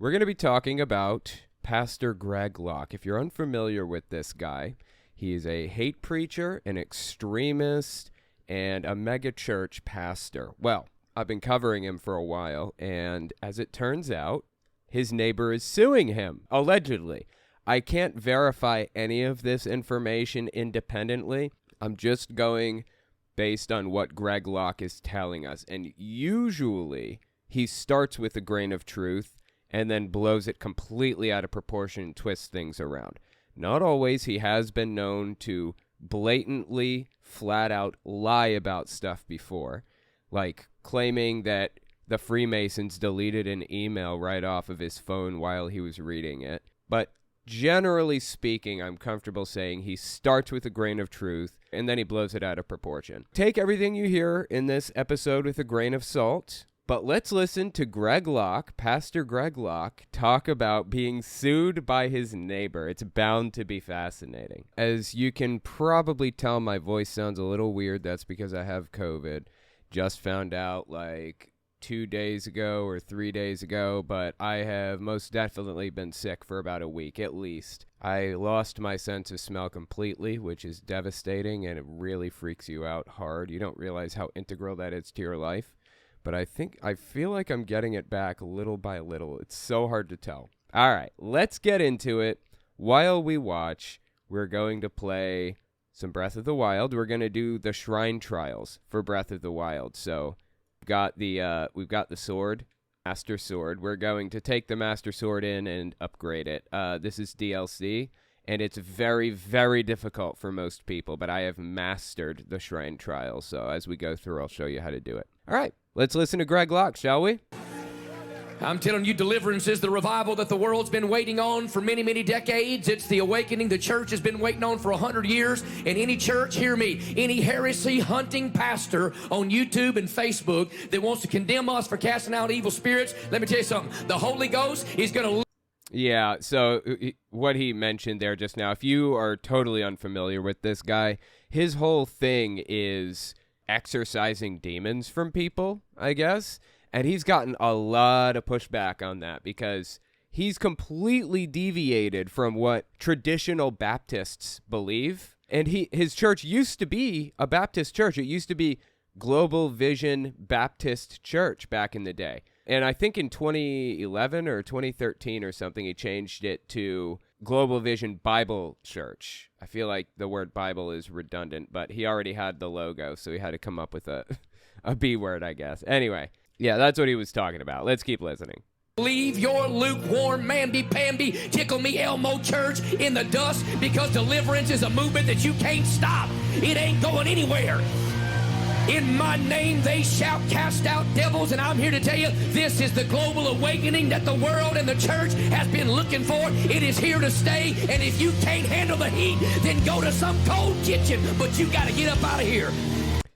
We're going to be talking about Pastor Greg Locke. If you're unfamiliar with this guy, he is a hate preacher, an extremist, and a mega church pastor. Well, I've been covering him for a while, and as it turns out, his neighbor is suing him, allegedly. I can't verify any of this information independently. I'm just going based on what Greg Locke is telling us. And usually, he starts with a grain of truth and then blows it completely out of proportion and twists things around. Not always. He has been known to blatantly, flat out lie about stuff before, like claiming that the Freemasons deleted an email right off of his phone while he was reading it. But generally speaking, I'm comfortable saying he starts with a grain of truth and then he blows it out of proportion. Take everything you hear in this episode with a grain of salt. But let's listen to Greg Locke, Pastor Greg Locke, talk about being sued by his neighbor. It's bound to be fascinating. As you can probably tell, my voice sounds a little weird. That's because I have COVID. Just found out like 2 days ago or 3 days ago, but I have most definitely been sick for about a week at least. I lost my sense of smell completely, which is devastating, and it really freaks you out hard. You don't realize how integral that is to your life. But I feel like I'm getting it back little by little. It's so hard to tell. All right, let's get into it. While we watch, we're going to play some Breath of the Wild. We're going to do the shrine trials for Breath of the Wild. So we've got the sword, Master Sword. We're going to take the Master Sword in and upgrade it. This is DLC, and it's very, very difficult for most people, but I have mastered the shrine trials. So as we go through, I'll show you how to do it. All right. Let's listen to Greg Locke, shall we? I'm telling you, deliverance is the revival that the world's been waiting on for many, many decades. It's the awakening the church has been waiting on for 100 years. And any church, hear me, any heresy-hunting pastor on YouTube and Facebook that wants to condemn us for casting out evil spirits, let me tell you something. The Holy Ghost is going to... Yeah, so what he mentioned there just now, if you are totally unfamiliar with this guy, his whole thing is exorcising demons from people, I guess. And he's gotten a lot of pushback on that because he's completely deviated from what traditional Baptists believe. And his church used to be a Baptist church. It used to be Global Vision Baptist Church back in the day. And I think in 2011 or 2013 or something, he changed it to Global Vision Bible Church. I feel like the word Bible is redundant, but he already had the logo, so he had to come up with a B word, I guess. Anyway, yeah, that's what he was talking about. Let's keep listening. Leave your lukewarm, mamby-pamby, tickle-me Elmo church in the dust because deliverance is a movement that you can't stop. It ain't going anywhere. In my name, they shall cast out devils, and I'm here to tell you, this is the global awakening that the world and the church has been looking for. It is here to stay, and if you can't handle the heat, then go to some cold kitchen, but you got to get up out of here.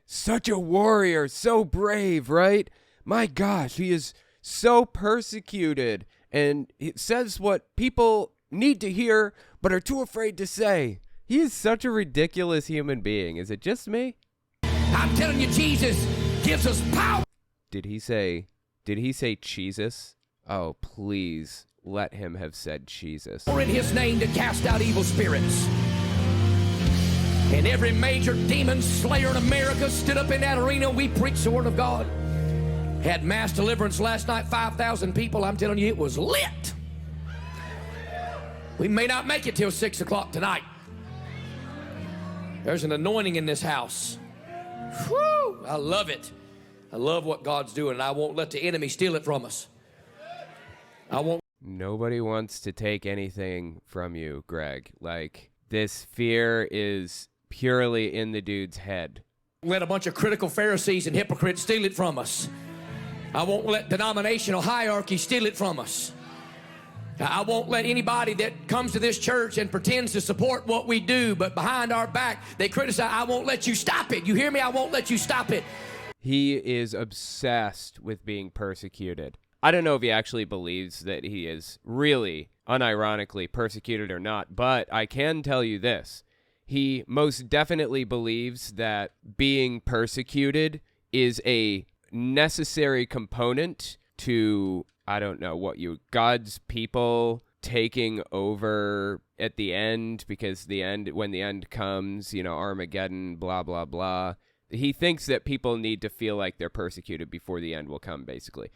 Such a warrior, so brave, right? My gosh, he is so persecuted, and it says what people need to hear, but are too afraid to say. He is such a ridiculous human being. Is it just me? I'm telling you, Jesus gives us power. Did he say Jesus? Oh, please let him have said Jesus. In his name to cast out evil spirits. And every major demon slayer in America stood up in that arena. We preached the word of God. Had mass deliverance last night, 5,000 people. I'm telling you, it was lit. We may not make it till 6 o'clock tonight. There's an anointing in this house. Whew, I love it. I love what God's doing, and I won't let the enemy steal it from us. I won't. Nobody wants to take anything from you, Greg. Like, this fear is purely in the dude's head. Let a bunch of critical Pharisees and hypocrites steal it from us. I won't let denominational hierarchy steal it from us. I won't let anybody that comes to this church and pretends to support what we do, but behind our back, they criticize. I won't let you stop it. You hear me? I won't let you stop it. He is obsessed with being persecuted. I don't know if he actually believes that he is really, unironically, persecuted or not, but I can tell you this. He most definitely believes that being persecuted is a necessary component to I don't know God's people taking over at the end, because when the end comes, Armageddon, blah, blah, blah. He thinks that people need to feel like they're persecuted before the end will come, basically.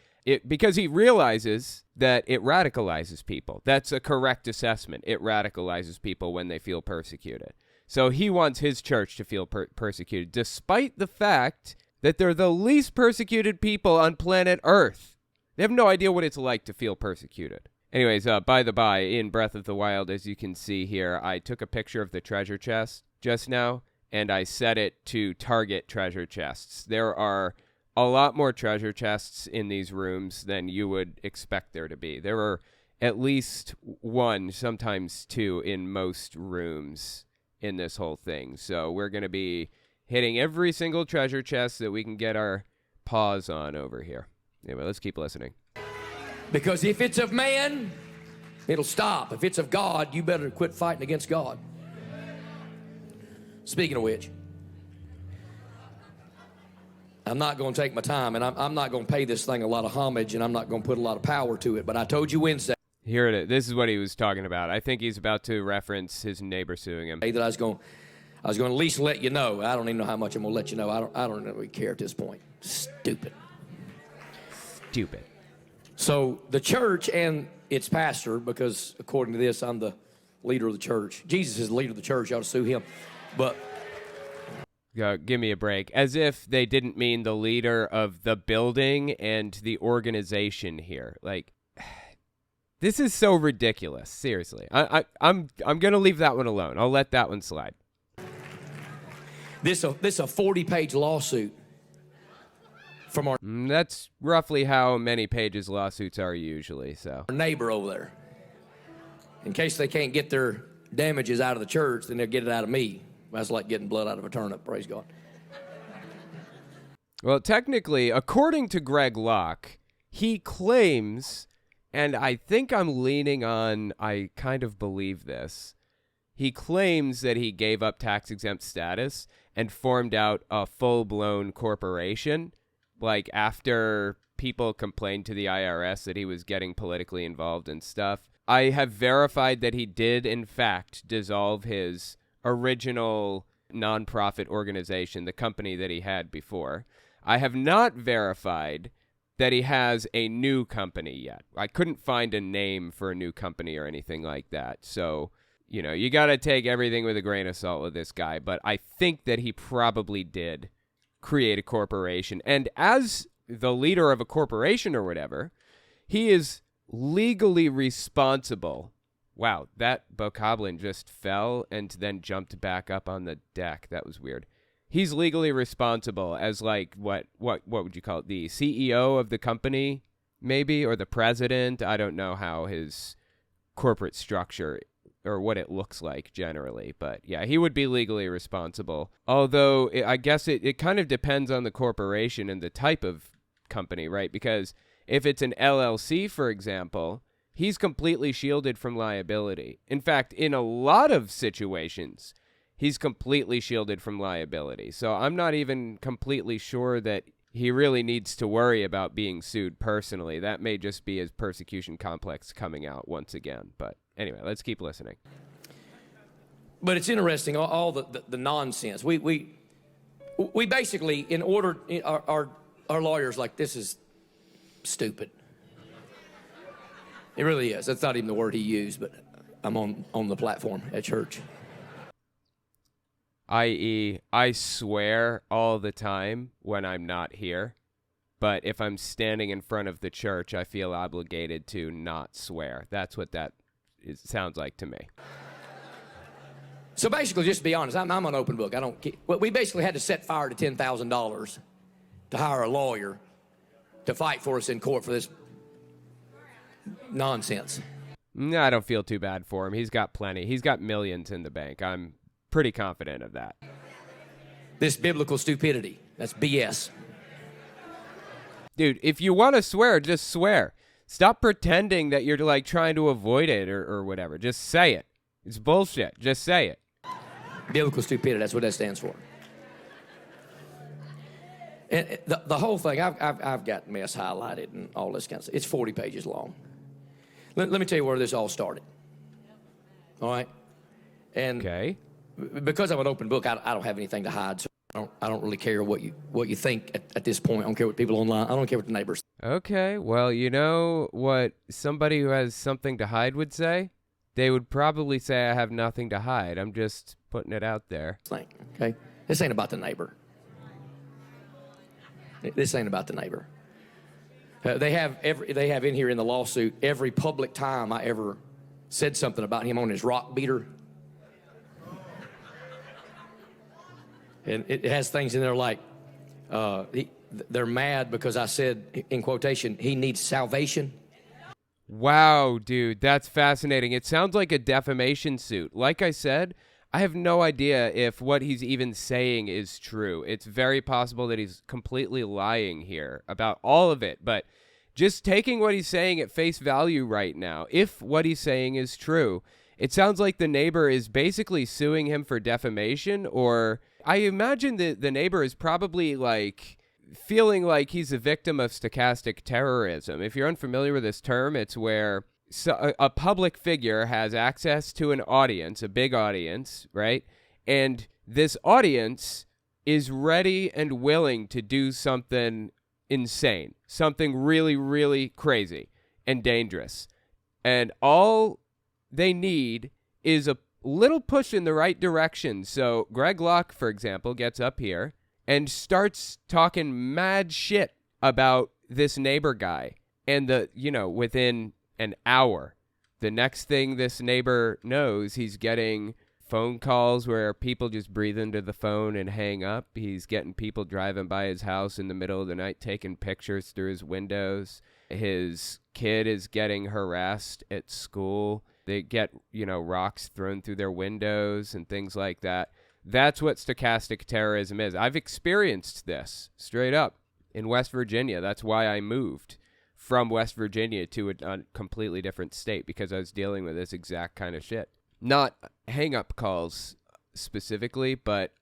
Because he realizes that it radicalizes people. That's a correct assessment. It radicalizes people when they feel persecuted. So he wants his church to feel persecuted, despite the fact that they're the least persecuted people on planet Earth. They have no idea what it's like to feel persecuted. Anyways, by the by, in Breath of the Wild, as you can see here, I took a picture of the treasure chest just now, and I set it to target treasure chests. There are a lot more treasure chests in these rooms than you would expect there to be. There are at least one, sometimes two, in most rooms in this whole thing. So we're going to be hitting every single treasure chest that we can get our paws on over here. Anyway, let's keep listening. Because if it's of man, it'll stop. If it's of God, you better quit fighting against God. Speaking of which, I'm not going to take my time, and I'm not going to pay this thing a lot of homage, and I'm not going to put a lot of power to it. But I told you Wednesday. Here it is. This is what he was talking about. I think he's about to reference his neighbor suing him. That I was going to at least let you know. I don't even know how much I'm going to let you know. I don't really care at this point. Stupid. So the church and its pastor, because according to this, I'm the leader of the church. Jesus is the leader of the church. You ought to sue him. But give me a break. As if they didn't mean the leader of the building and the organization here. Like, this is so ridiculous. Seriously. I'm going to leave that one alone. I'll let that one slide. This a 40-page lawsuit from our That's roughly how many pages lawsuits are usually, so. Our neighbor over there. In case they can't get their damages out of the church, then they'll get it out of me. That's like getting blood out of a turnip, praise God. Well, technically, according to Greg Locke, he claims, and I think I'm leaning on, I kind of believe this, he claims that he gave up tax-exempt status and formed out a full-blown corporation, like after people complained to the IRS that he was getting politically involved and stuff. I have verified that he did, in fact, dissolve his original nonprofit organization, the company that he had before. I have not verified that he has a new company yet. I couldn't find a name for a new company or anything like that. So, you got to take everything with a grain of salt with this guy. But I think that he probably did create a corporation. And as the leader of a corporation or whatever, he is legally responsible. Wow, that bokoblin just fell and then jumped back up on the deck. That was weird. He's legally responsible as like what would you call it? The CEO of the company, maybe, or the president. I don't know how his corporate structure or what it looks like generally, but yeah, he would be legally responsible. Although I guess it kind of depends on the corporation and the type of company, right? Because if it's an LLC, for example, he's completely shielded from liability. In fact, in a lot of situations, he's completely shielded from liability. So I'm not even completely sure that he really needs to worry about being sued personally. That may just be his persecution complex coming out once again. But anyway, let's keep listening. But it's interesting, all the nonsense. We basically, in order, our lawyers like, this is stupid. It really is. That's not even the word he used, but I'm on the platform at church. I.e., I swear all the time when I'm not here, but if I'm standing in front of the church, I feel obligated to not swear. That's what sounds like to me. So basically, just to be honest, I'm an open book. We basically had to set fire to $10,000 to hire a lawyer to fight for us in court for this nonsense. No, I don't feel too bad for him. He's got plenty. He's got millions in the bank. I'm pretty confident of that. This biblical stupidity, that's BS. Dude, if you want to swear, just swear. Stop pretending that you're like trying to avoid it or whatever. Just say it. It's bullshit. Just say it. Biblical stupidity, that's what that stands for. And the whole thing, I've got mess highlighted and all this kind of stuff. It's 40 pages long. Let me tell you where this all started. All right? And Okay. because I'm an open book, I don't have anything to hide, so I don't really care what you think at this point. I don't care what people online, I don't care what the neighbors Okay. Well, you know what somebody who has something to hide would say? They would probably say, I have nothing to hide. I'm just putting it out there. think. Okay? This ain't about the neighbor. This ain't about the neighbor. They have in here in the lawsuit every public time I ever said something about him on his rock beater. And it has things in there like they're mad because I said, in quotation, he needs salvation. Wow, dude, that's fascinating. It sounds like a defamation suit. Like I said, I have no idea if what he's even saying is true. It's very possible that he's completely lying here about all of it. But just taking what he's saying at face value right now, if what he's saying is true, it sounds like the neighbor is basically suing him for defamation, or I imagine that the neighbor is probably like feeling like he's a victim of stochastic terrorism. If you're unfamiliar with this term, it's where a public figure has access to an audience, a big audience, right? And this audience is ready and willing to do something insane, something really, really crazy and dangerous. And all they need is a little push in the right direction. So Greg Locke, for example, gets up here and starts talking mad shit about this neighbor guy. And within an hour, the next thing this neighbor knows, he's getting phone calls where people just breathe into the phone and hang up. He's getting people driving by his house in the middle of the night, taking pictures through his windows. His kid is getting harassed at school. They get, rocks thrown through their windows and things like that. That's what stochastic terrorism is. I've experienced this straight up in West Virginia. That's why I moved from West Virginia to a completely different state, because I was dealing with this exact kind of shit. Not hang-up calls specifically, but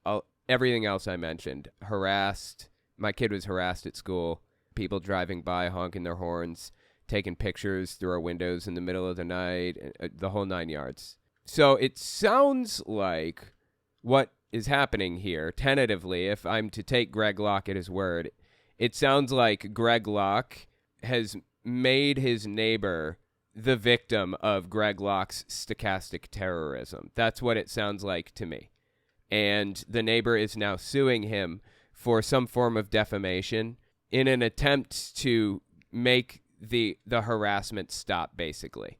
everything else I mentioned. Harassed. My kid was harassed at school. People driving by, honking their horns, taking pictures through our windows in the middle of the night, the whole 9 yards. So it sounds like what is happening here, tentatively, if I'm to take Greg Locke at his word, it sounds like Greg Locke has made his neighbor the victim of Greg Locke's stochastic terrorism. That's what it sounds like to me. And the neighbor is now suing him for some form of defamation in an attempt to make the harassment stop, basically.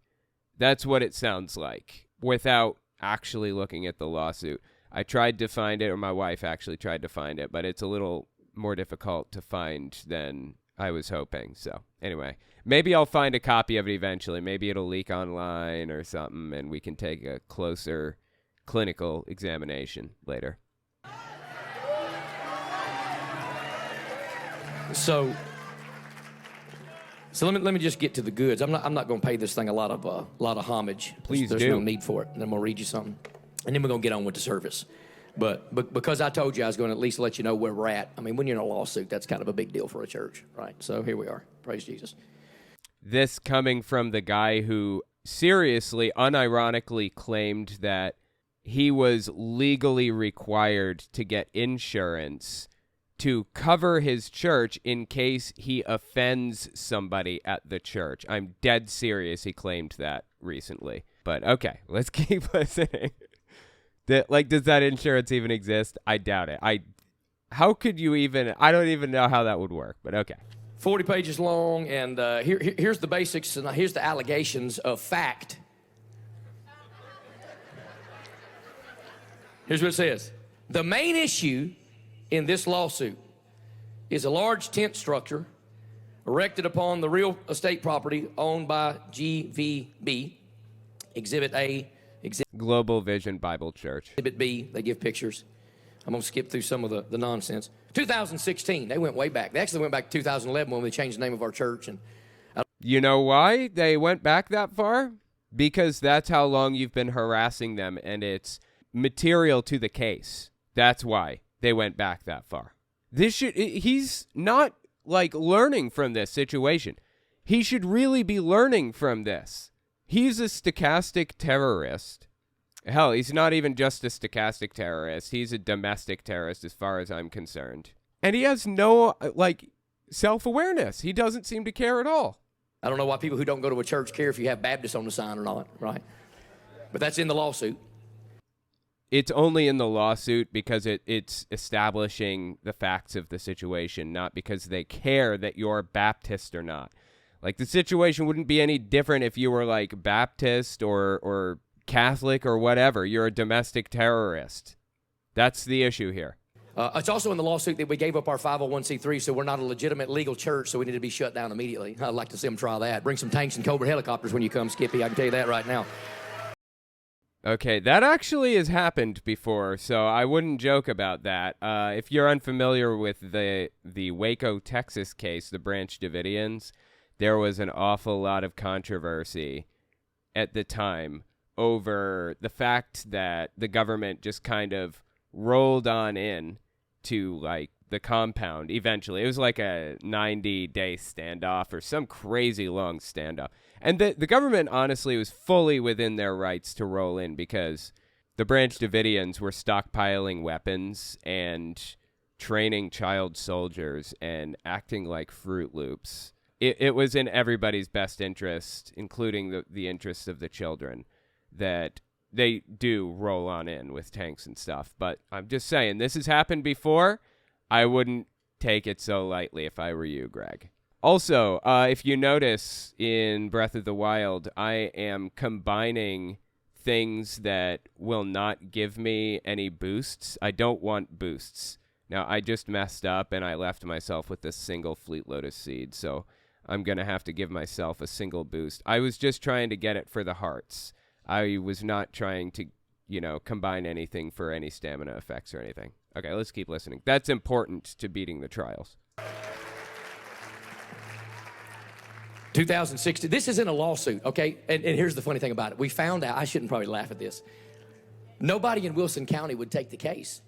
That's what it sounds like, without actually looking at the lawsuit. I tried to find it, or my wife actually tried to find it, but it's a little more difficult to find than I was hoping. So anyway, maybe I'll find a copy of it eventually. Maybe it'll leak online or something, and we can take a closer clinical examination later. So let me just get to the goods. I'm not going to pay this thing a lot of homage. Please There's do. no need for it. And I'm going to read you something, and then we're going to get on with the service. But because I told you I was going to at least let you know where we're at. I mean, when you're in a lawsuit, that's kind of a big deal for a church, right? So here we are. Praise Jesus. This coming from the guy who seriously, unironically claimed that he was legally required to get insurance to cover his church in case he offends somebody at the church. I'm dead serious. He claimed that recently. But okay, let's keep listening. Does that insurance even exist? I doubt it. How could you even? I don't even know how that would work. But okay. 40 pages long, and here's the basics, and here's the allegations of fact. Here's what it says. The main issue in this lawsuit is a large tent structure erected upon the real estate property owned by GVB. Exhibit A, Global Vision Bible Church. Exhibit B, they give pictures. I'm going to skip through some of the nonsense. 2016, they went way back. They actually went back to 2011 when we changed the name of our church. And you know why they went back that far? Because that's how long you've been harassing them, and it's material to the case. That's why they went back that far. He's not like learning from this situation. He should really be learning from this. He's a stochastic terrorist. Hell, he's not even just a stochastic terrorist. He's a domestic terrorist as far as I'm concerned. And he has no, like, self-awareness. He doesn't seem to care at all. I don't know why people who don't go to a church care if you have Baptist on the sign or not, right? But that's in the lawsuit. It's only in the lawsuit because it's establishing the facts of the situation, not because they care that you're Baptist or not. Like, the situation wouldn't be any different if you were, like, Baptist or Catholic or whatever. You're a domestic terrorist. That's the issue here. It's also in the lawsuit that we gave up our 501c3, so we're not a legitimate legal church, so we need to be shut down immediately. I'd like to see them try that. Bring some tanks and Cobra helicopters when you come, Skippy. I can tell you that right now. Okay, that actually has happened before, so I wouldn't joke about that. If you're unfamiliar with the Waco, Texas case, the Branch Davidians, there was an awful lot of controversy at the time over the fact that the government just kind of rolled on in to, like, the compound eventually. It was like a 90-day standoff or some crazy long standoff. And the government, honestly, was fully within their rights to roll in because the Branch Davidians were stockpiling weapons and training child soldiers and acting like Fruit Loops. It was in everybody's best interest, including the interests of the children, that they do roll on in with tanks and stuff. But I'm just saying, this has happened before. I wouldn't take it so lightly if I were you, Greg. Also, if you notice in Breath of the Wild, I am combining things that will not give me any boosts. I don't want boosts. Now, I just messed up and I left myself with this single Fleet Lotus seed, so I'm going to have to give myself a single boost. I was just trying to get it for the hearts. I was not trying to, combine anything for any stamina effects or anything. Okay, let's keep listening. That's important to beating the trials. 2016. This is in a lawsuit, okay? And here's the funny thing about it. We found out, I shouldn't probably laugh at this. Nobody in Wilson County would take the case.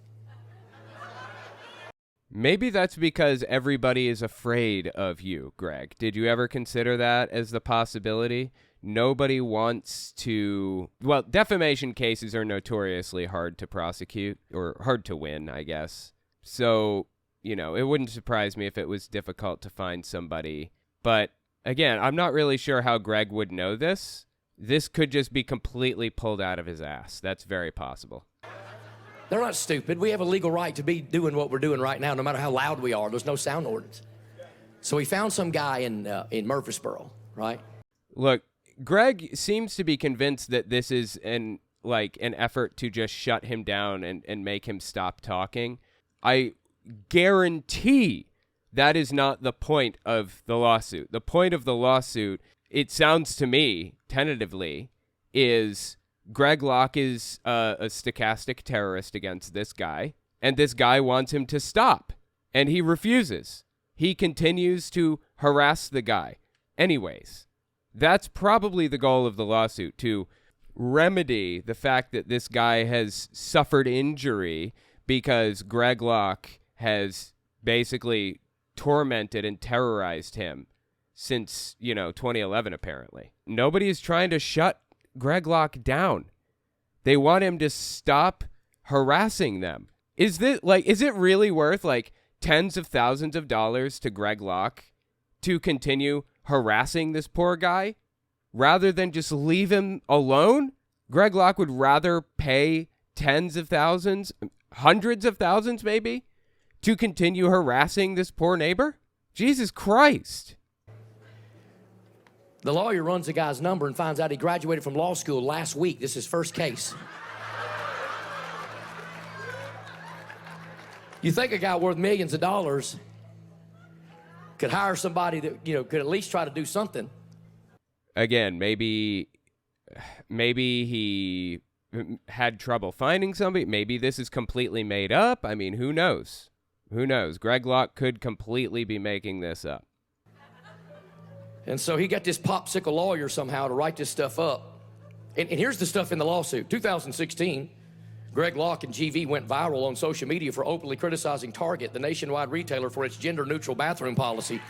Maybe that's because everybody is afraid of you, Greg. Did you ever consider that as the possibility? Nobody wants to... Well, defamation cases are notoriously hard to prosecute, or hard to win, I guess. So, it wouldn't surprise me if it was difficult to find somebody. But, again, I'm not really sure how Greg would know this. This could just be completely pulled out of his ass. That's very possible. They're not stupid. We have a legal right to be doing what we're doing right now, no matter how loud we are. There's no sound ordinance. So we found some guy in Murfreesboro, right? Look, Greg seems to be convinced that this is an effort to just shut him down and make him stop talking. I guarantee that is not the point of the lawsuit. The point of the lawsuit, it sounds to me, tentatively, is Greg Locke is a stochastic terrorist against this guy, and this guy wants him to stop, and he refuses. He continues to harass the guy. Anyways, that's probably the goal of the lawsuit, to remedy the fact that this guy has suffered injury because Greg Locke has basically tormented and terrorized him since, 2011, apparently. Nobody is trying to shut Greg Locke down. They want him to stop harassing them. Is it really worth tens of thousands of dollars to Greg Locke to continue harassing this poor guy rather than just leave him alone? Greg Locke would rather pay tens of thousands, hundreds of thousands maybe, to continue harassing this poor neighbor? Jesus Christ. The lawyer runs the guy's number and finds out he graduated from law school last week. This is his first case. You think a guy worth millions of dollars could hire somebody that, could at least try to do something. Again, maybe he had trouble finding somebody. Maybe this is completely made up. I mean, who knows? Who knows? Greg Locke could completely be making this up. And so he got this popsicle lawyer somehow to write this stuff up. And here's the stuff in the lawsuit. 2016, Greg Locke and GV went viral on social media for openly criticizing Target, the nationwide retailer, for its gender-neutral bathroom policy.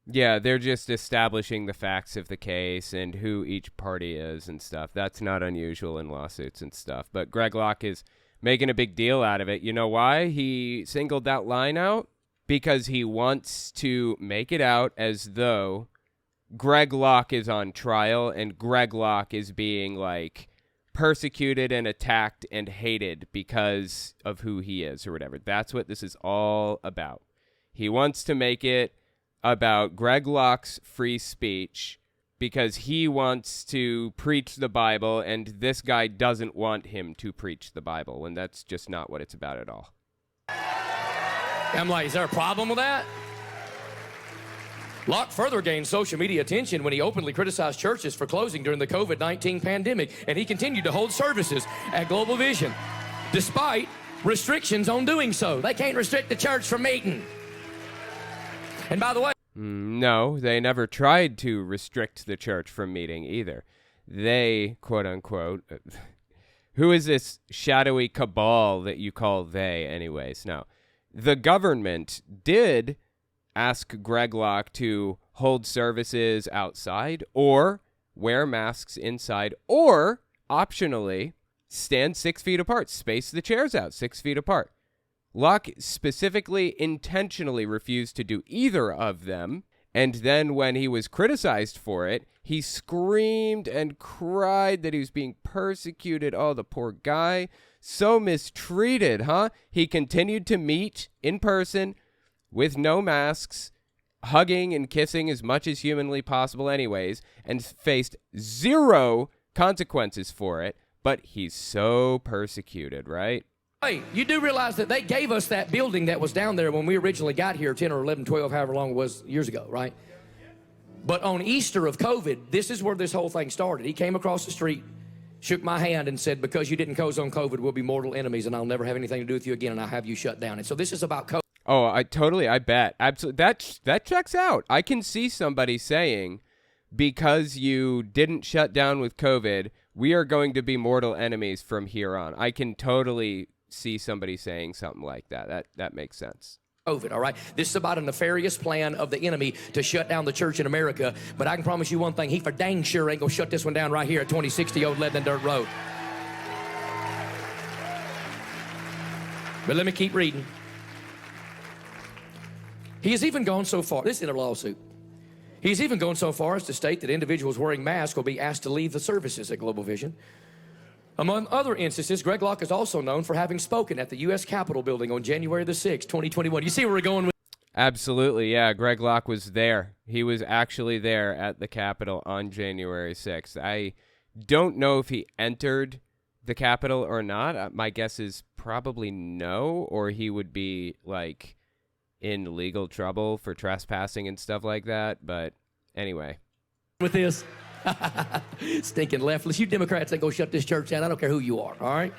Yeah, they're just establishing the facts of the case and who each party is and stuff. That's not unusual in lawsuits and stuff. But Greg Locke is making a big deal out of it. You know why he singled that line out? Because he wants to make it out as though Greg Locke is on trial and Greg Locke is being, like, persecuted and attacked and hated because of who he is or whatever. That's what this is all about. He wants to make it about Greg Locke's free speech because he wants to preach the Bible and this guy doesn't want him to preach the Bible, and that's just not what it's about at all. I'm like, is there a problem with that? Locke further gained social media attention when he openly criticized churches for closing during the COVID-19 pandemic, and he continued to hold services at Global Vision, despite restrictions on doing so. They can't restrict the church from meeting. And by the way... No, they never tried to restrict the church from meeting either. They, quote-unquote... who is this shadowy cabal that you call they anyways? No. The government did ask Greg Locke to hold services outside or wear masks inside or, optionally, stand 6 feet apart, space the chairs out 6 feet apart. Locke specifically, intentionally refused to do either of them, and then when he was criticized for it, he screamed and cried that he was being persecuted. Oh, the poor guy. So mistreated, huh? He continued to meet in person with no masks, hugging and kissing as much as humanly possible anyways, and faced zero consequences for it, but he's so persecuted, right? Hey, you do realize that they gave us that building that was down there when we originally got here 10 or 11, 12, however long it was years ago, right? But on Easter of COVID, this is where this whole thing started. He came across the street, shook my hand and said, because you didn't close on COVID, we'll be mortal enemies and I'll never have anything to do with you again and I'll have you shut down. And so this is about COVID. Oh, I bet. Absolutely. That checks out. I can see somebody saying, because you didn't shut down with COVID, we are going to be mortal enemies from here on. I can totally see somebody saying something like that. That makes sense. COVID, all right? This is about a nefarious plan of the enemy to shut down the church in America, but I can promise you one thing, he for dang sure ain't gonna shut this one down right here at 2060 Old Lebanon Dirt Road. But let me keep reading. He has even gone so far, this is in a lawsuit, he's even gone so far as to state that individuals wearing masks will be asked to leave the services at Global Vision. Among other instances, Greg Locke is also known for having spoken at the U.S. Capitol building on January the 6th, 2021. You see where we're going with? Absolutely, yeah. Greg Locke was there. He was actually there at the Capitol on January 6th. I don't know if he entered the Capitol or not. My guess is probably no, or he would be, like, in legal trouble for trespassing and stuff like that. But anyway. With this. Stinking leftless. You Democrats ain't gonna shut this church down. I don't care who you are, all right?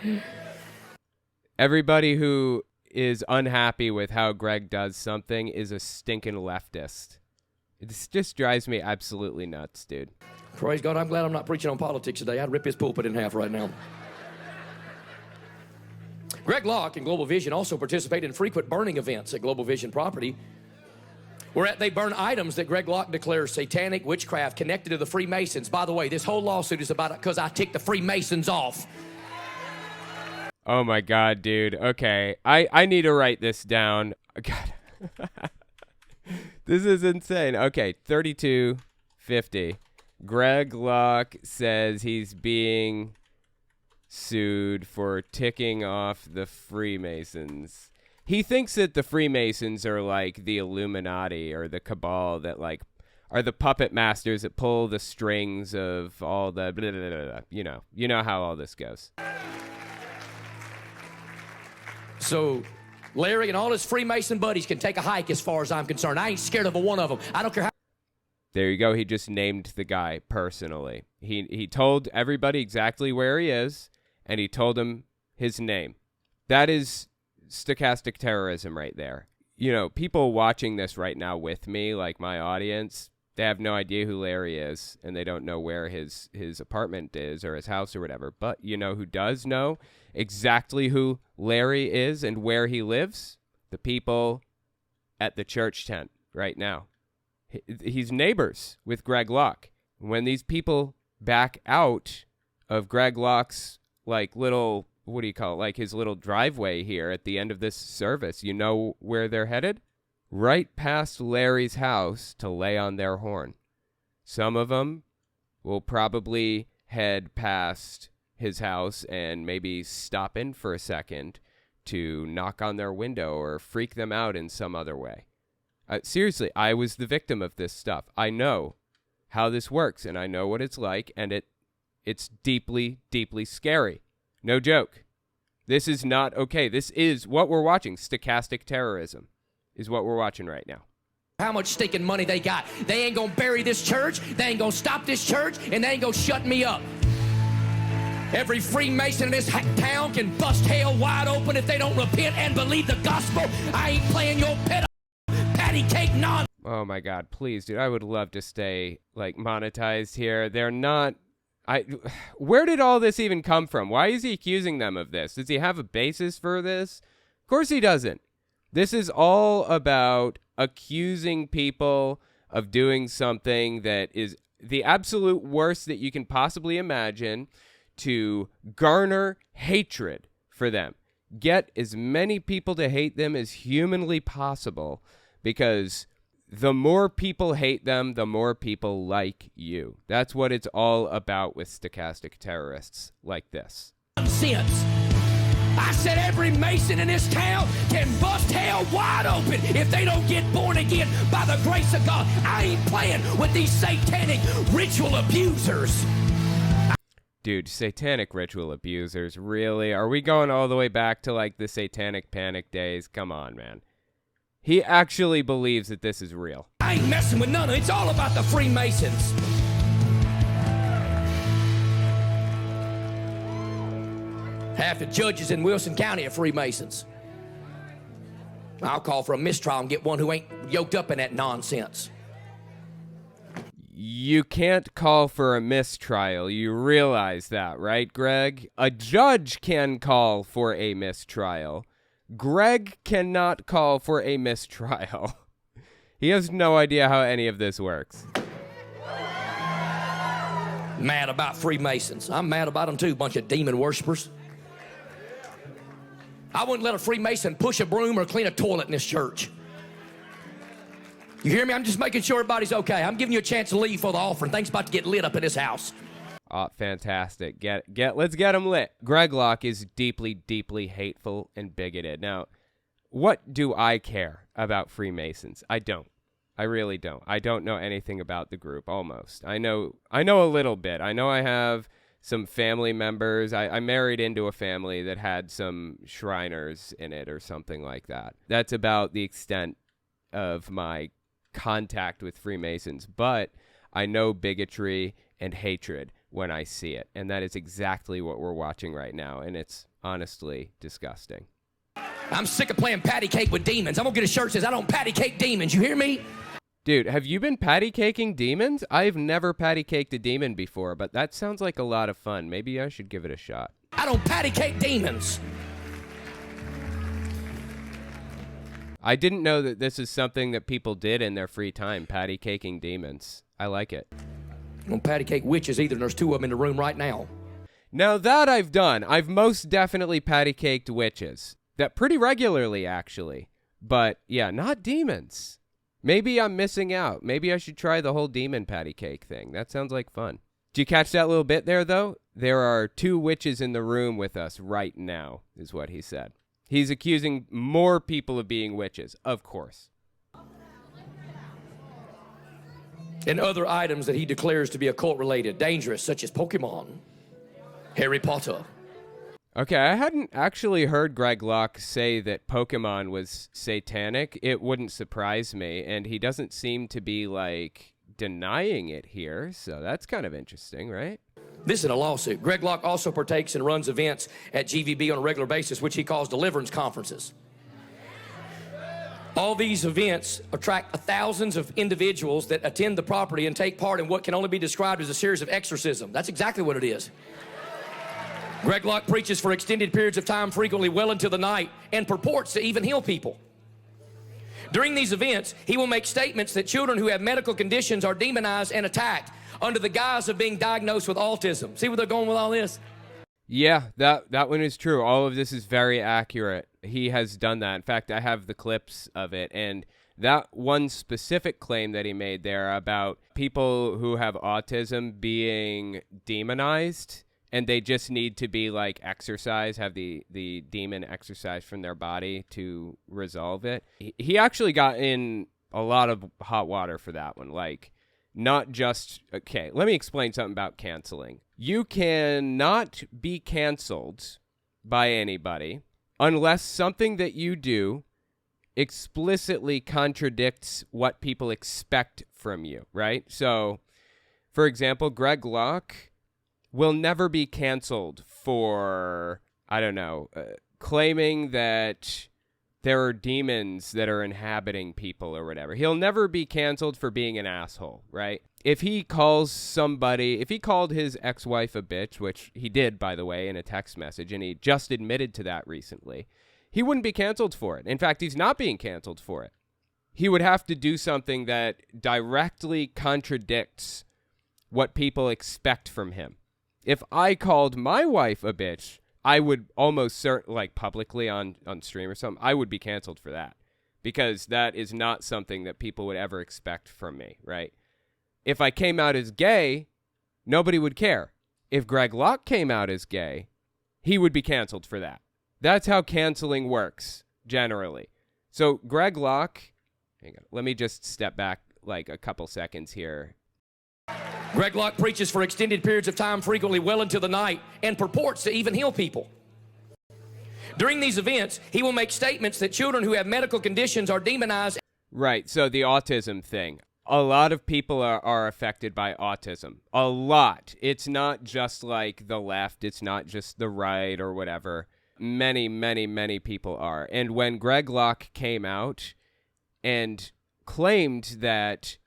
Everybody who is unhappy with how Greg does something is a stinking leftist. It just drives me absolutely nuts, dude. Praise God, I'm glad I'm not preaching on politics today. I'd rip his pulpit in half right now. Greg Locke and Global Vision also participate in frequent burning events at Global Vision property, where they burn items that Greg Locke declares satanic witchcraft connected to the Freemasons. By the way, this whole lawsuit is about it because I ticked the Freemasons off. Oh my God, dude. Okay, I need to write this down. God. This is insane. Okay, 3250. Greg Locke says he's being sued for ticking off the Freemasons. He thinks that the Freemasons are like the Illuminati or the cabal that like are the puppet masters that pull the strings of all the blah, blah, blah, blah. You know how all this goes. So Larry and all his Freemason buddies can take a hike as far as I'm concerned. I ain't scared of a one of them. I don't care how. There you go. He just named the guy personally. He told everybody exactly where he is, and he told him his name. That is stochastic terrorism right there. People watching this right now with me, like my audience, They have no idea who Larry is, and they don't know where his apartment is or his house or whatever. But you know who does know exactly who Larry is and where he lives? The people at the church tent right now. He's neighbors with Greg Locke. When these people back out of Greg Locke's like little, what do you call it, like his little driveway here at the end of this service, you know where they're headed? Right past Larry's house to lay on their horn. Some of them will probably head past his house and maybe stop in for a second to knock on their window or freak them out in some other way. Seriously, I was the victim of this stuff. I know how this works, and I know what it's like, and it's deeply, deeply scary. No joke. This is not okay. This is what we're watching. Stochastic terrorism is what we're watching right now. How much stinking money they got. They ain't gonna bury this church, they ain't gonna stop this church, and they ain't gonna shut me up. Every Freemason in this town can bust hell wide open if they don't repent and believe the gospel. I ain't playing your patty cake nonsense. Oh my God, please, dude. I would love to stay like monetized here. They're not. Where did all this even come from? Why is he accusing them of this? Does he have a basis for this? Of course he doesn't. This is all about accusing people of doing something that is the absolute worst that you can possibly imagine to garner hatred for them. Get as many people to hate them as humanly possible, because the more people hate them, the more people like you. That's what it's all about with stochastic terrorists like this. Nonsense. I said every Mason in this town can bust hell wide open if they don't get born again by the grace of God. I ain't playing with these satanic ritual abusers. Dude, satanic ritual abusers, really? Are we going all the way back to like the satanic panic days? Come on, man. He actually believes that this is real. I ain't messing with none of it. It's all about the Freemasons. Half the judges in Wilson County are Freemasons. I'll call for a mistrial and get one who ain't yoked up in that nonsense. You can't call for a mistrial. You realize that, right, Greg? A judge can call for a mistrial. Greg cannot call for a mistrial. He has no idea how any of this works. Mad about Freemasons. I'm mad about them too, bunch of demon worshipers. I wouldn't let a Freemason push a broom or clean a toilet in this church. You hear me? I'm just making sure everybody's okay. I'm giving you a chance to leave for the offering. Things about to get lit up in this house. Oh, fantastic. Let's get him lit. Greg Locke is deeply, deeply hateful and bigoted. Now, what do I care about Freemasons? I don't. I really don't. I don't know anything about the group, almost. I know a little bit. I know I have some family members. I married into a family that had some Shriners in it or something like that. That's about the extent of my contact with Freemasons. But I know bigotry and hatred when I see it. And that is exactly what we're watching right now. And it's honestly disgusting. I'm sick of playing patty cake with demons. I'm going to get a shirt that says I don't patty cake demons. You hear me? Dude, have you been patty caking demons? I've never patty caked a demon before, but that sounds like a lot of fun. Maybe I should give it a shot. I don't patty cake demons. I didn't know that this is something that people did in their free time, patty caking demons. I like it. I don't patty cake witches either, and there's two of them in the room right now. Now that I've done, I've most definitely patty caked witches. That pretty regularly, actually. But yeah, not demons. Maybe I'm missing out. Maybe I should try the whole demon patty cake thing. That sounds like fun. Did you catch that little bit there, though? There are two witches in the room with us right now, is what he said. He's accusing more people of being witches, of course. And other items that he declares to be occult-related, dangerous, such as Pokemon, Harry Potter. Okay, I hadn't actually heard Greg Locke say that Pokemon was satanic. It wouldn't surprise me, and he doesn't seem to be, like, denying it here, so that's kind of interesting, right? This is a lawsuit. Greg Locke also partakes and runs events at GVB on a regular basis, which he calls deliverance conferences. All these events attract thousands of individuals that attend the property and take part in what can only be described as a series of exorcism. That's exactly what it is. Greg Locke preaches for extended periods of time, frequently well into the night, and purports to even heal people. During these events, he will make statements that children who have medical conditions are demonized and attacked under the guise of being diagnosed with autism. See where they're going with all this? Yeah, that one is true. All of this is very accurate. He has done that. In fact, I have the clips of it. And that one specific claim that he made there about people who have autism being demonized, and they just need to be like exorcised, have the demon exorcised from their body to resolve it. He actually got in a lot of hot water for that one. Like, not just, okay, let me explain something about canceling. You cannot be canceled by anybody unless something that you do explicitly contradicts what people expect from you, right? So, for example, Greg Locke will never be canceled for, I don't know, claiming that there are demons that are inhabiting people or whatever. He'll never be canceled for being an asshole, right? If he called his ex-wife a bitch, which he did, by the way, in a text message, and he just admitted to that recently, he wouldn't be canceled for it. In fact, he's not being canceled for it. He would have to do something that directly contradicts what people expect from him. If I called my wife a bitch, I would almost certainly, like publicly on stream or something, I would be canceled for that, because that is not something that people would ever expect from me, right? If I came out as gay, nobody would care. If Greg Locke came out as gay, he would be canceled for that. That's how canceling works, generally. So Greg Locke, hang on, let me just step back like a couple seconds here. Greg Locke preaches for extended periods of time, frequently well into the night, and purports to even heal people. During these events, he will make statements that children who have medical conditions are demonized. Right, so the autism thing. A lot of people are affected by autism. A lot. It's not just like the left. It's not just the right or whatever. Many, many, many people are. And when Greg Locke came out and claimed that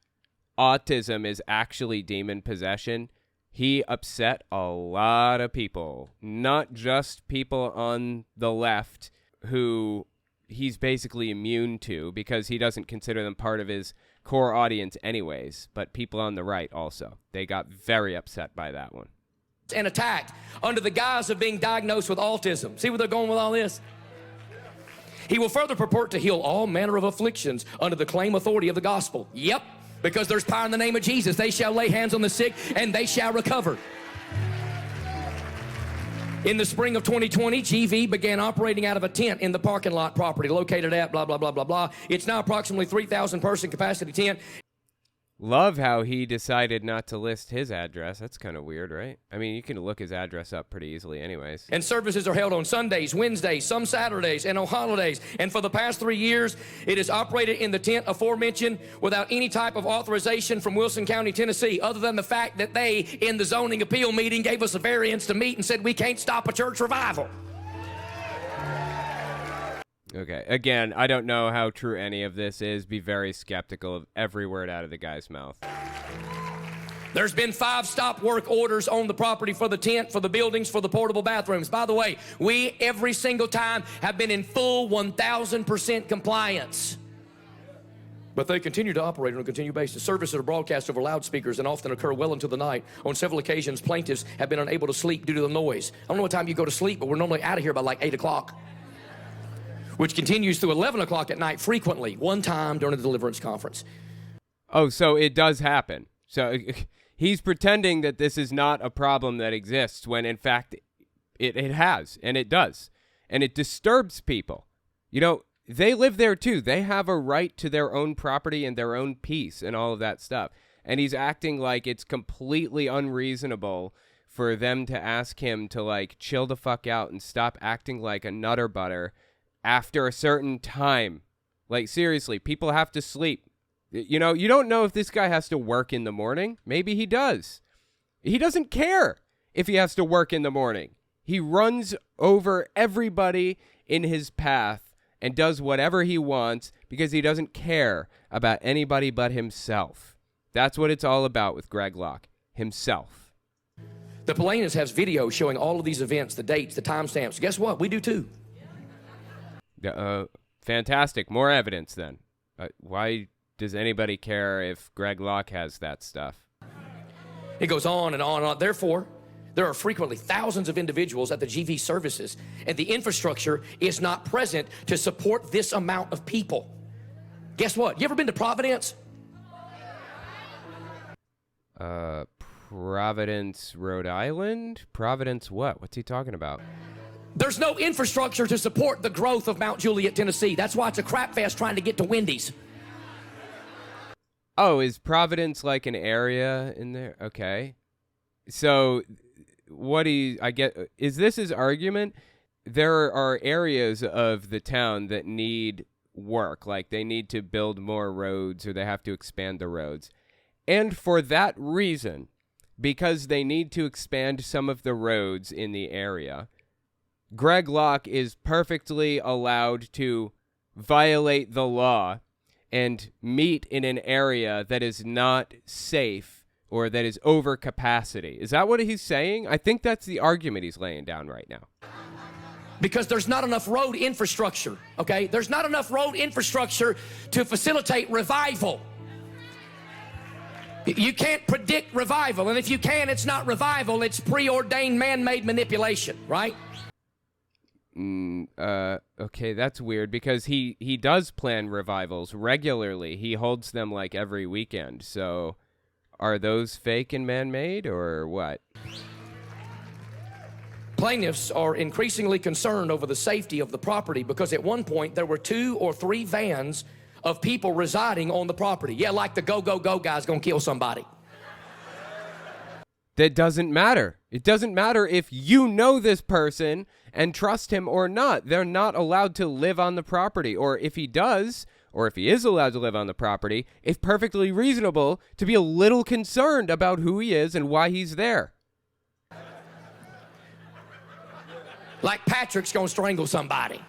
autism is actually demon possession, he upset a lot of people, not just people on the left who he's basically immune to because he doesn't consider them part of his core audience anyways, but people on the right also. They got very upset by that one. And attacked under the guise of being diagnosed with autism. See where they're going with all this? He will further purport to heal all manner of afflictions under the claim authority of the gospel. Yep. Because there's power in the name of Jesus. They shall lay hands on the sick and they shall recover. In the spring of 2020, GV began operating out of a tent in the parking lot property located at blah, blah, blah, blah, blah. It's now approximately 3,000 person capacity tent. Love how he decided not to list his address. That's kind of weird, right? I mean, you can look his address up pretty easily anyways. And services are held on Sundays, Wednesdays, some Saturdays, and on holidays. And for the past 3 years, it has operated in the tent aforementioned without any type of authorization from Wilson County, Tennessee, other than the fact that they, in the zoning appeal meeting, gave us a variance to meet and said we can't stop a church revival. Okay, again, I don't know how true any of this is. Be very skeptical of every word out of the guy's mouth. There's been 5 stop work orders on the property for the tent, for the buildings, for the portable bathrooms. By the way, we, every single time, have been in full 1,000% compliance. But they continue to operate on a continued basis. Services are broadcast over loudspeakers and often occur well into the night. On several occasions, plaintiffs have been unable to sleep due to the noise. I don't know what time you go to sleep, but we're normally out of here by like 8 o'clock. Which continues through 11 o'clock at night frequently, one time during the deliverance conference. Oh, so it does happen. So he's pretending that this is not a problem that exists when, in fact, it has, and it does. And it disturbs people. You know, they live there, too. They have a right to their own property and their own peace and all of that stuff. And he's acting like it's completely unreasonable for them to ask him to, like, chill the fuck out and stop acting like a nutter butter after a certain time. Like, seriously, people have to sleep. You know, you don't know if this guy has to work in the morning. Maybe he does. He doesn't care if he has to work in the morning. He runs over everybody in his path and does whatever he wants because he doesn't care about anybody but himself. That's what it's all about with Greg Locke, himself. The plaintiffs has videos showing all of these events, the dates, the timestamps. Guess what? We do too. Fantastic. More evidence then. Why does anybody care if Greg Locke has that stuff? It goes on and on and on. Therefore, there are frequently thousands of individuals at the GV services, and the infrastructure is not present to support this amount of people. Guess what? You ever been to Providence? Providence, Rhode Island? Providence what? What's he talking about? There's no infrastructure to support the growth of Mount Juliet, Tennessee. That's why it's a crap fest trying to get to Wendy's. Oh, is Providence like an area in there? Okay. So is this his argument? There are areas of the town that need work, like they need to build more roads or they have to expand the roads. And for that reason, because they need to expand some of the roads in the area, Greg Locke is perfectly allowed to violate the law and meet in an area that is not safe or that is over capacity. Is that what he's saying? I think that's the argument he's laying down right now. Because there's not enough road infrastructure, okay? There's not enough road infrastructure to facilitate revival. You can't predict revival, and if you can, it's not revival, it's preordained man-made manipulation, right? Okay, that's weird because he does plan revivals regularly. He holds them like every weekend. So are those fake and man-made or what? Plaintiffs are increasingly concerned over the safety of the property because at one point there were 2 or 3 vans of people residing on the property. Yeah, like the go guy's gonna kill somebody. That doesn't matter. It doesn't matter if you know this person and trust him or not. They're not allowed to live on the property. Or if he does, or if he is allowed to live on the property, it's perfectly reasonable to be a little concerned about who he is and why he's there. Like Patrick's gonna strangle somebody.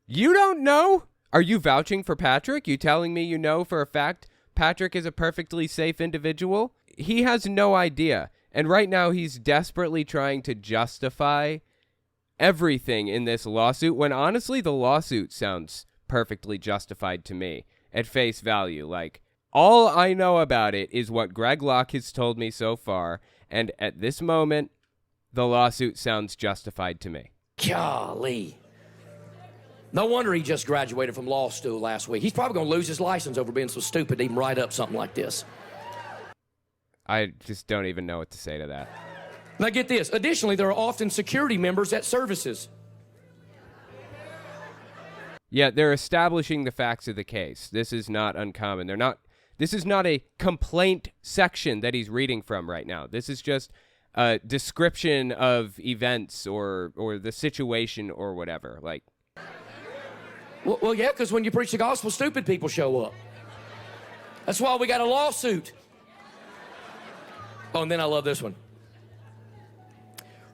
You don't know? Are you vouching for Patrick? You telling me you know for a fact Patrick is a perfectly safe individual? He has no idea. And right now he's desperately trying to justify everything in this lawsuit when honestly the lawsuit sounds perfectly justified to me at face value. Like, all I know about it is what Greg Locke has told me so far. And at this moment, the lawsuit sounds justified to me. Golly. No wonder he just graduated from law school last week. He's probably going to lose his license over being so stupid to even write up something like this. I just don't even know what to say to that. Now get this. Additionally, there are often security members at services. Yeah, they're establishing the facts of the case. This is not uncommon. This is not a complaint section that he's reading from right now. This is just a description of events or the situation or whatever. Like, well, yeah, because when you preach the gospel, stupid people show up. That's why we got a lawsuit. Oh, and then I love this one.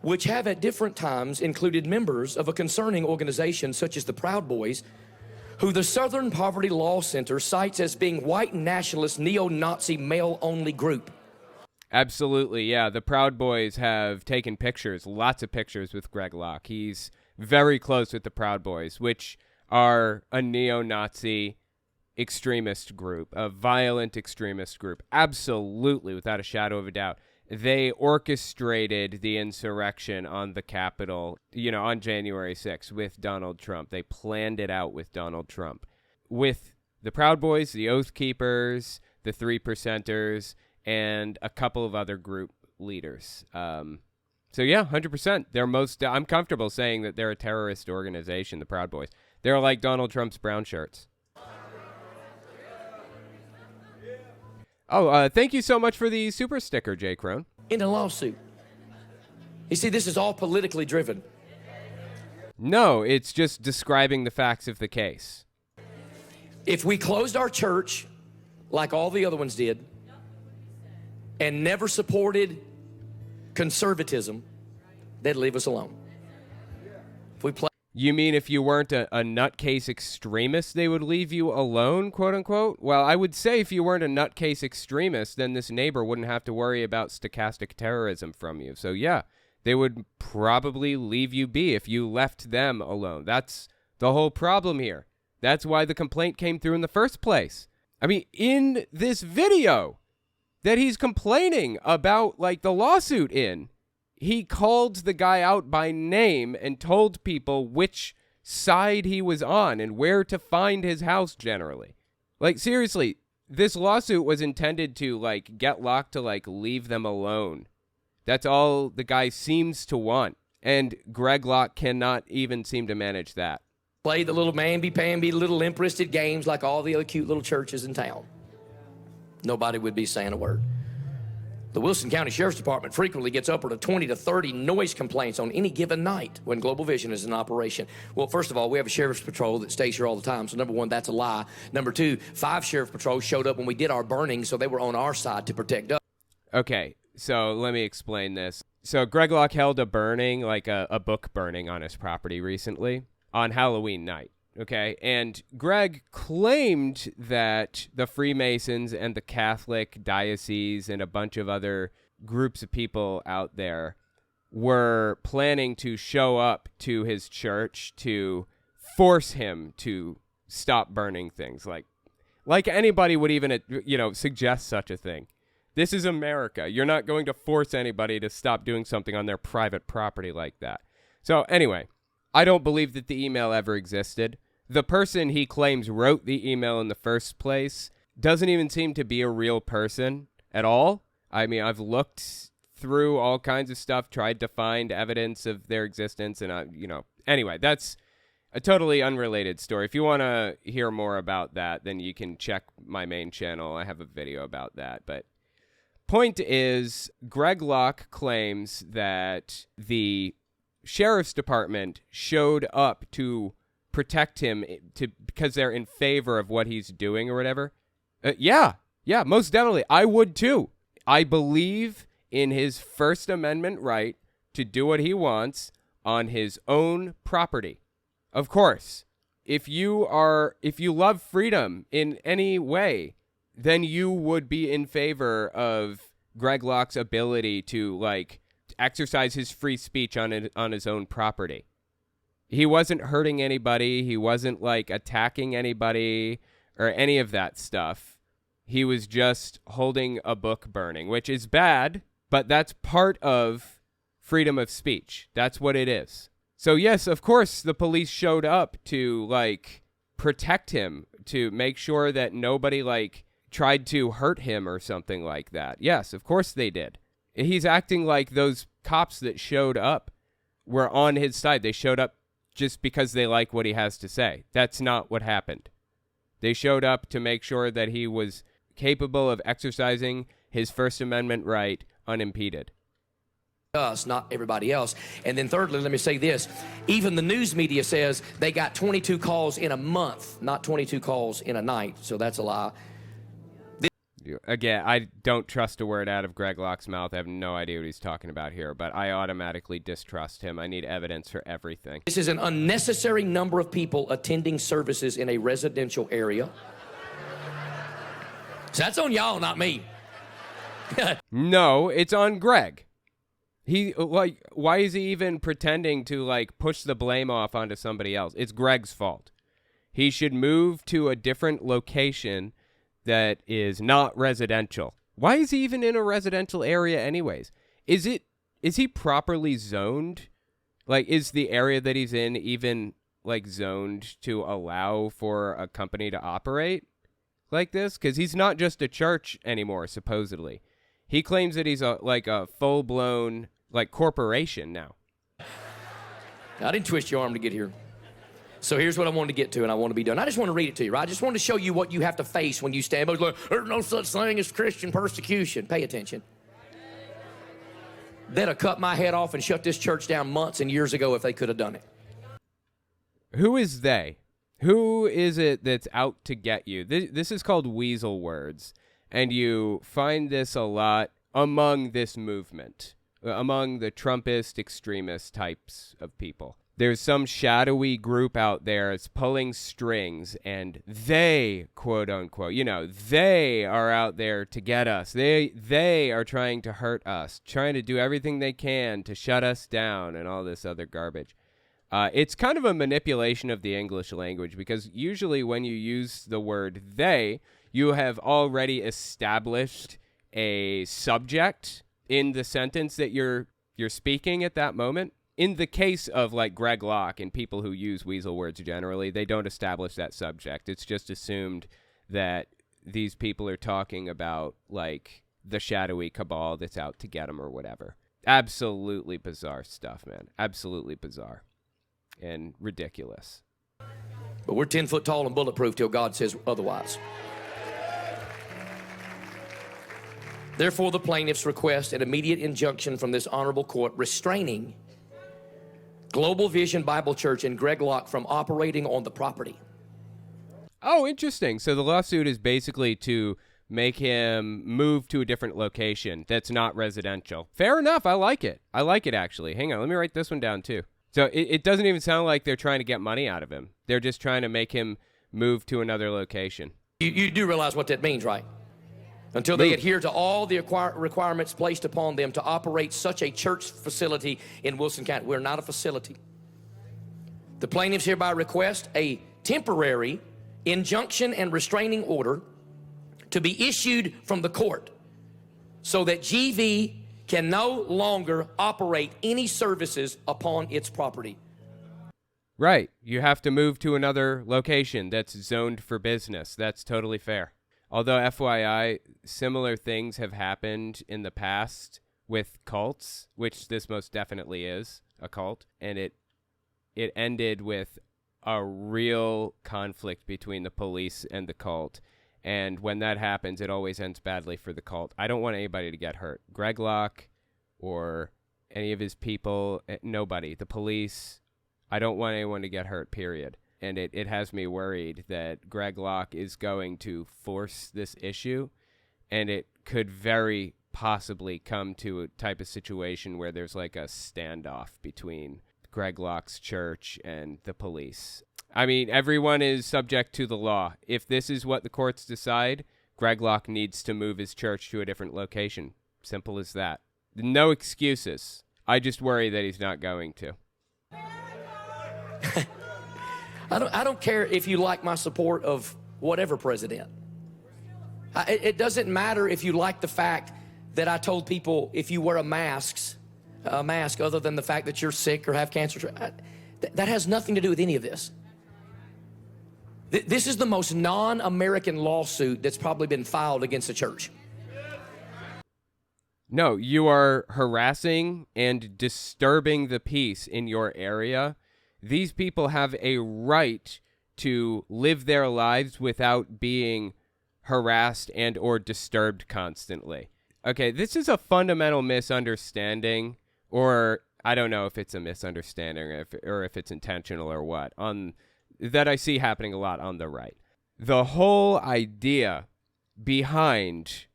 Which have at different times included members of a concerning organization such as the Proud Boys, who the Southern Poverty Law Center cites as being white nationalist neo-Nazi male-only group. Absolutely, yeah. The Proud Boys have taken pictures, lots of pictures with Greg Locke. He's very close with the Proud Boys, which are a neo-Nazi extremist group, a violent extremist group. Absolutely, without a shadow of a doubt. They orchestrated the insurrection on the Capitol, on January 6th with Donald Trump. They planned it out with Donald Trump. With the Proud Boys, the Oath Keepers, the 3%ers, and a couple of other group leaders. So yeah, 100%. I'm comfortable saying that they're a terrorist organization, the Proud Boys. They're like Donald Trump's brown shirts. Oh, thank you so much for the super sticker, Jay Crone. In a lawsuit. You see, this is all politically driven. No, it's just describing the facts of the case. If we closed our church like all the other ones did and never supported conservatism, they'd leave us alone. If we You mean if you weren't a nutcase extremist, they would leave you alone, quote unquote? Well, I would say if you weren't a nutcase extremist, then this neighbor wouldn't have to worry about stochastic terrorism from you. So yeah, they would probably leave you be if you left them alone. That's the whole problem here. That's why the complaint came through in the first place. I mean, in this video that he's complaining about, like, the lawsuit in, he called the guy out by name and told people which side he was on and where to find his house generally. Like, seriously, this lawsuit was intended to, like, get Locke to, like, leave them alone. That's all the guy seems to want. And Greg Locke cannot even seem to manage that. Play the little mamby-pamby, little limp-wristed games like all the other cute little churches in town. Nobody would be saying a word. The Wilson County Sheriff's Department frequently gets upward of 20 to 30 noise complaints on any given night when Global Vision is in operation. Well, first of all, we have a sheriff's patrol that stays here all the time. So number one, that's a lie. Number two, 5 sheriff patrols showed up when we did our burning, so they were on our side to protect us. Okay, so let me explain this. So Greg Locke held a burning, like a book burning on his property recently on Halloween night. Okay, and Greg claimed that the Freemasons and the Catholic diocese and a bunch of other groups of people out there were planning to show up to his church to force him to stop burning things. Like anybody would even, suggest such a thing. This is America. You're not going to force anybody to stop doing something on their private property like that. So anyway, I don't believe that the email ever existed. The person he claims wrote the email in the first place doesn't even seem to be a real person at all. I mean, I've looked through all kinds of stuff, tried to find evidence of their existence, and anyway, that's a totally unrelated story. If you want to hear more about that, then you can check my main channel. I have a video about that. But point is, Greg Locke claims that the sheriff's department showed up to protect him because they're in favor of what he's doing or whatever. Yeah, most definitely. I would too. I believe in his First Amendment right to do what he wants on his own property. Of course, if you love freedom in any way, then you would be in favor of Greg Locke's ability to, like, exercise his free speech on his own property. He wasn't hurting anybody. He wasn't, like, attacking anybody or any of that stuff. He was just holding a book burning, which is bad, but that's part of freedom of speech. That's what it is. So, yes, of course, the police showed up to, like, protect him, to make sure that nobody, like, tried to hurt him or something like that. Yes, of course they did. He's acting like those cops that showed up were on his side. They showed up just because they like what he has to say. That's not what happened. They showed up to make sure that he was capable of exercising his First Amendment right unimpeded. Us, not everybody else. And then thirdly, let me say this. Even the news media says they got 22 calls in a month, not 22 calls in a night. So that's a lie. Again, I don't trust a word out of Greg Locke's mouth. I have no idea what he's talking about here, but I automatically distrust him. I need evidence for everything. This is an unnecessary number of people attending services in a residential area. So that's on y'all, not me. No, it's on Greg. Why is he even pretending to, like, push the blame off onto somebody else? It's Greg's fault. He should move to a different location that is not residential. Why is he even in a residential area anyways? Is he properly zoned? Like, is the area that he's in even, like, zoned to allow for a company to operate like this? Because he's not just a church anymore, supposedly. He claims that he's a full-blown, like, corporation now. I didn't twist your arm to get here. So here's what I wanted to get to, and I want to be done. I just want to read it to you, right? I just want to show you what you have to face when you stand. Like, there's no such thing as Christian persecution. Pay attention. They'd have cut my head off and shut this church down months and years ago if they could have done it. Who is they? Who is it that's out to get you? This is called weasel words, and you find this a lot among this movement, among the Trumpist extremist types of people. there's some shadowy group out there that's pulling strings, and they, quote unquote, they are out there to get us. They are trying to hurt us, trying to do everything they can to shut us down and all this other garbage. It's kind of a manipulation of the English language, because usually when you use the word they, you have already established a subject in the sentence that you're speaking at that moment. In the case of like Greg Locke and people who use weasel words generally, they don't establish that subject. It's just assumed that these people are talking about like the shadowy cabal that's out to get them or whatever. Absolutely bizarre stuff, man. Absolutely bizarre and ridiculous. But we're 10 foot tall and bulletproof till God says otherwise. Therefore, the plaintiffs request an immediate injunction from this honorable court restraining Global Vision Bible Church and Greg Locke from operating on the property. Oh, interesting. So the lawsuit is basically to make him move to a different location that's not residential. Fair enough. I like it. I like it, actually. Hang on. Let me write this one down, too. So it doesn't even sound like they're trying to get money out of him. They're just trying to make him move to another location. You do realize what that means, right? Until they adhere to all the requirements placed upon them to operate such a church facility in Wilson County. We're not a facility. The plaintiffs hereby request a temporary injunction and restraining order to be issued from the court so that GV can no longer operate any services upon its property. Right. You have to move to another location that's zoned for business. That's totally fair. Although, FYI, similar things have happened in the past with cults, which this most definitely is a cult, and it ended with a real conflict between the police and the cult. And when that happens, it always ends badly for the cult. I don't want anybody to get hurt. Greg Locke or any of his people, nobody. The police, I don't want anyone to get hurt, period. And it has me worried that Greg Locke is going to force this issue, and it could very possibly come to a type of situation where there's like a standoff between Greg Locke's church and the police. I mean, everyone is subject to the law. If this is what the courts decide, Greg Locke needs to move his church to a different location. Simple as that. No excuses. I just worry that he's not going to. I don't care if you like my support of whatever president. It doesn't matter if you like the fact that I told people if you wear a mask other than the fact that you're sick or have cancer. That has nothing to do with any of this. This is the most non-American lawsuit that's probably been filed against the church. No, you are harassing and disturbing the peace in your area. These people have a right to live their lives without being harassed and or disturbed constantly. Okay, this is a fundamental misunderstanding, or I don't know if it's a misunderstanding or if it's intentional or what, that I see happening a lot on the right. The whole idea behind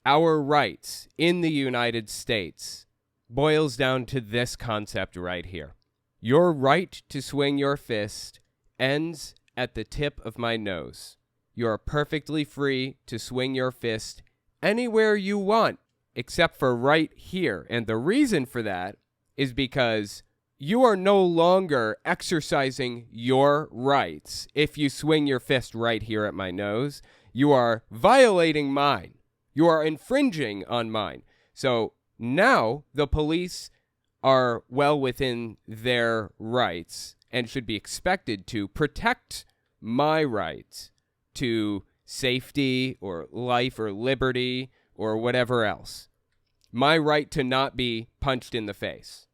our rights in the United States boils down to this concept right here. Your right to swing your fist ends at the tip of my nose. You are perfectly free to swing your fist anywhere you want, except for right here. And the reason for that is because you are no longer exercising your rights. If you swing your fist right here at my nose, you are violating mine. You are infringing on mine. So now the police are well within their rights and should be expected to protect my rights to safety or life or liberty or whatever else. My right to not be punched in the face.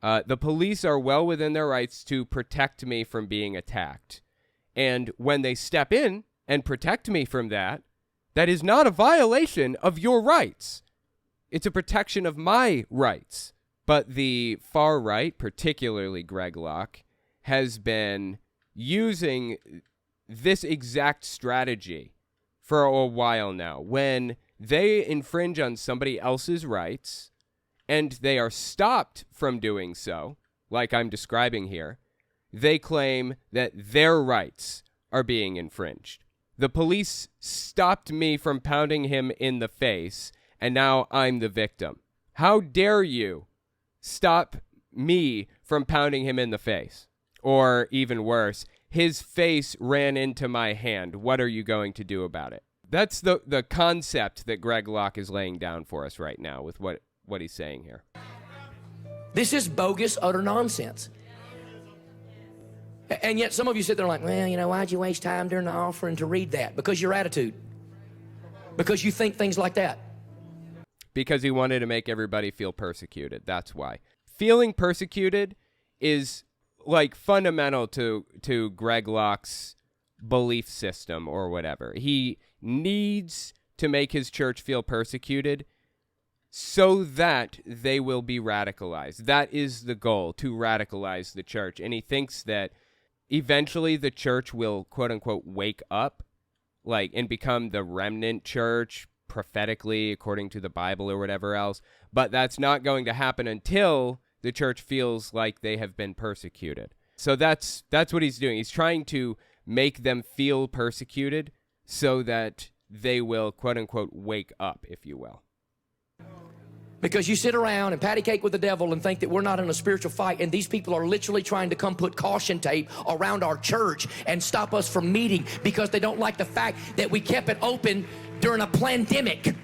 The police are well within their rights to protect me from being attacked. And when they step in and protect me from that, that is not a violation of your rights. It's a protection of my rights. But the far right, particularly Greg Locke, has been using this exact strategy for a while now. When they infringe on somebody else's rights and they are stopped from doing so, like I'm describing here, they claim that their rights are being infringed. The police stopped me from pounding him in the face, and now I'm the victim. How dare you stop me from pounding him in the face? Or even worse, his face ran into my hand. What are you going to do about it? That's the concept that Greg Locke is laying down for us right now with what he's saying here. This is bogus, utter nonsense. And yet some of you sit there like, well, you know, why'd you waste time during the offering to read that? Because your attitude. Because you think things like that. Because he wanted to make everybody feel persecuted. That's why. Feeling persecuted is like fundamental to Greg Locke's belief system or whatever. He needs to make his church feel persecuted so that they will be radicalized. That is the goal, to radicalize the church. And he thinks that eventually the church will, quote unquote, wake up, like, and become the remnant church prophetically according to the Bible or whatever else. But that's not going to happen until the church feels like they have been persecuted. So that's what he's doing. He's trying to make them feel persecuted so that they will, quote unquote, wake up, if you will. Because you sit around and patty cake with the devil and think that we're not in a spiritual fight, and these people are literally trying to come put caution tape around our church and stop us from meeting because they don't like the fact that we kept it open during a pandemic.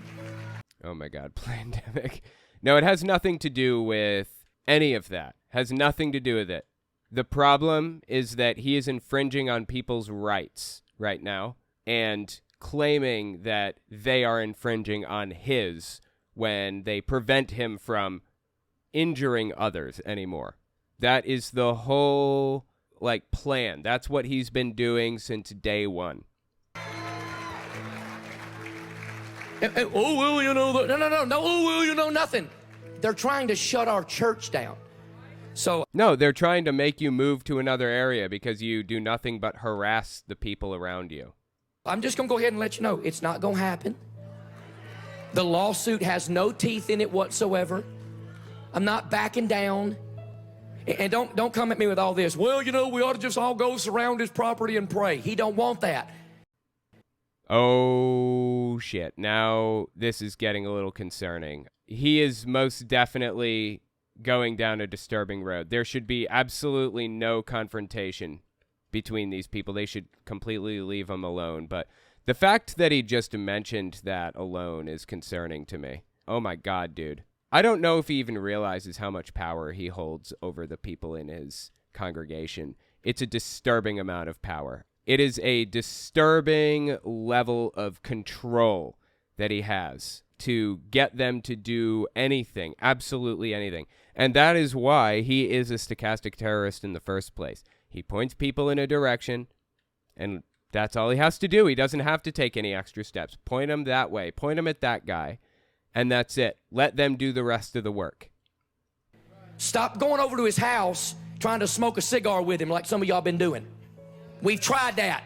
Oh my God, pandemic. No, it has nothing to do with any of that. Has nothing to do with it. The problem is that he is infringing on people's rights right now and claiming that they are infringing on his when they prevent him from injuring others anymore. That is the whole, like, plan. That's what he's been doing since day one. Oh, well, you know, no, oh, well, you know nothing. They're trying to shut our church down. So no, they're trying to make you move to another area because you do nothing but harass the people around you. I'm just going to go ahead and let you know, it's not going to happen. The lawsuit has no teeth in it whatsoever. I'm not backing down. And don't come at me with all this. Well, you know, we ought to just all go surround his property and pray. He don't want that. Oh, shit. Now this is getting a little concerning. He is most definitely going down a disturbing road. There should be absolutely no confrontation between these people. They should completely leave him alone. But the fact that he just mentioned that alone is concerning to me. Oh my God, dude. I don't know if he even realizes how much power he holds over the people in his congregation. It's a disturbing amount of power. It is a disturbing level of control that he has to get them to do anything, absolutely anything. And that is why he is a stochastic terrorist in the first place. He points people in a direction, and that's all he has to do. He doesn't have to take any extra steps. Point them that way. Point them at that guy, and that's it. Let them do the rest of the work. Stop going over to his house trying to smoke a cigar with him like some of y'all been doing. We've tried that.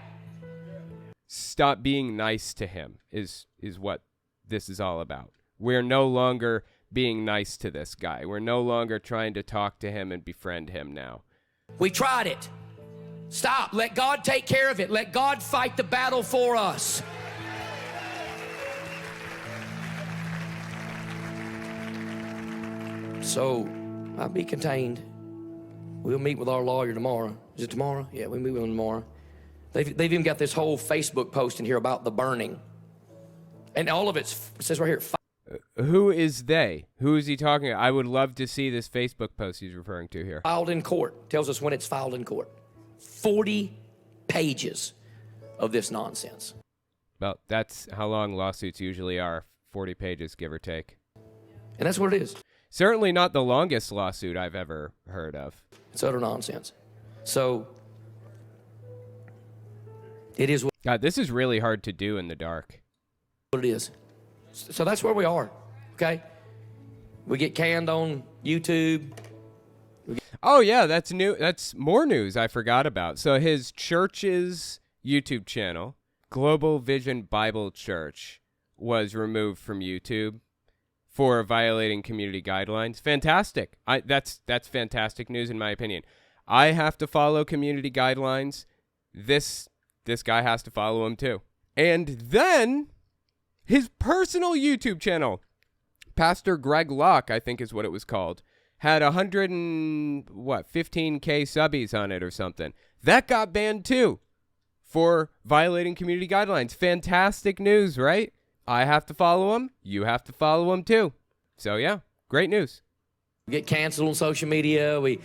Stop being nice to him is what this is all about. We're no longer being nice to this guy. We're no longer trying to talk to him and befriend him now. We tried it. Stop. Let God take care of it. Let God fight the battle for us. So, I'll be contained. We'll meet with our lawyer tomorrow. Is it tomorrow? Yeah, we meet with him tomorrow. They've even got this whole Facebook post in here about the burning. And all of it says right here. Who is they? Who is he talking about? I would love to see this Facebook post he's referring to here. Filed in court. Tells us when it's filed in court. 40 pages of this nonsense. Well, that's how long lawsuits usually are. 40 pages, give or take. And that's what it is. Certainly not the longest lawsuit I've ever heard of. It's utter nonsense. So, it is what God, this is really hard to do in the dark. it is. So that's where we are, okay? We get canned on YouTube. Oh, yeah, that's new. That's more news I forgot about. So his church's YouTube channel, Global Vision Bible Church, was removed from YouTube for violating community guidelines. Fantastic. That's fantastic news in my opinion. I have to follow community guidelines. This guy has to follow them too. And then his personal YouTube channel, Pastor Greg Locke, I think is what it was called, had 15K subbies on it or something. That got banned too for violating community guidelines. Fantastic news, right? I have to follow him. You have to follow him too. So yeah, great news. We get canceled on social media. We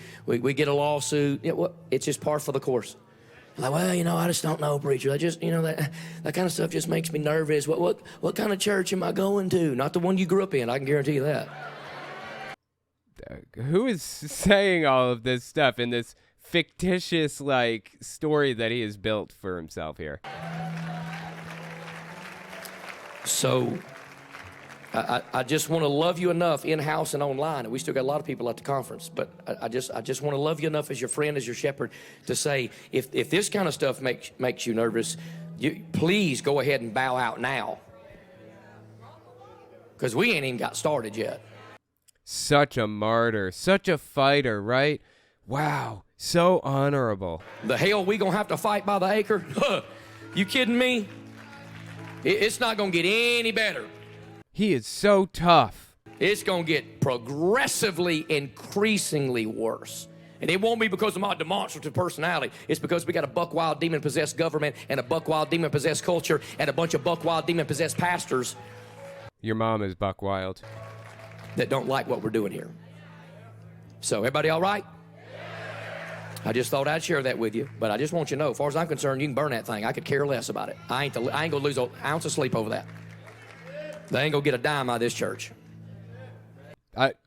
get a lawsuit. It's just par for the course. Like, well, I just don't know, preacher. I just, that kind of stuff just makes me nervous. What kind of church am I going to? Not the one you grew up in. I can guarantee you that. Who is saying all of this stuff in this fictitious, story that he has built for himself here? So, I just want to love you enough in-house and online, and we still got a lot of people at the conference, but I just want to love you enough as your friend, as your shepherd, to say, if this kind of stuff makes you nervous, please go ahead and bow out now, because we ain't even got started yet. Such a martyr, such a fighter, right? Wow, so honorable. The hell we gonna have to fight by the acre? You kidding me? It's not gonna get any better. He is so tough. It's gonna get progressively, increasingly worse. And it won't be because of my demonstrative personality. It's because we got a buck-wild, demon-possessed government and a buck-wild, demon-possessed culture and a bunch of buck-wild, demon-possessed pastors. Your mom is buck wild. That don't like what we're doing here. So, everybody all right? I just thought I'd share that with you, but I just want you to know, as far as I'm concerned, you can burn that thing. I could care less about it. I ain't gonna lose an ounce of sleep over that. They ain't gonna get a dime out of this church.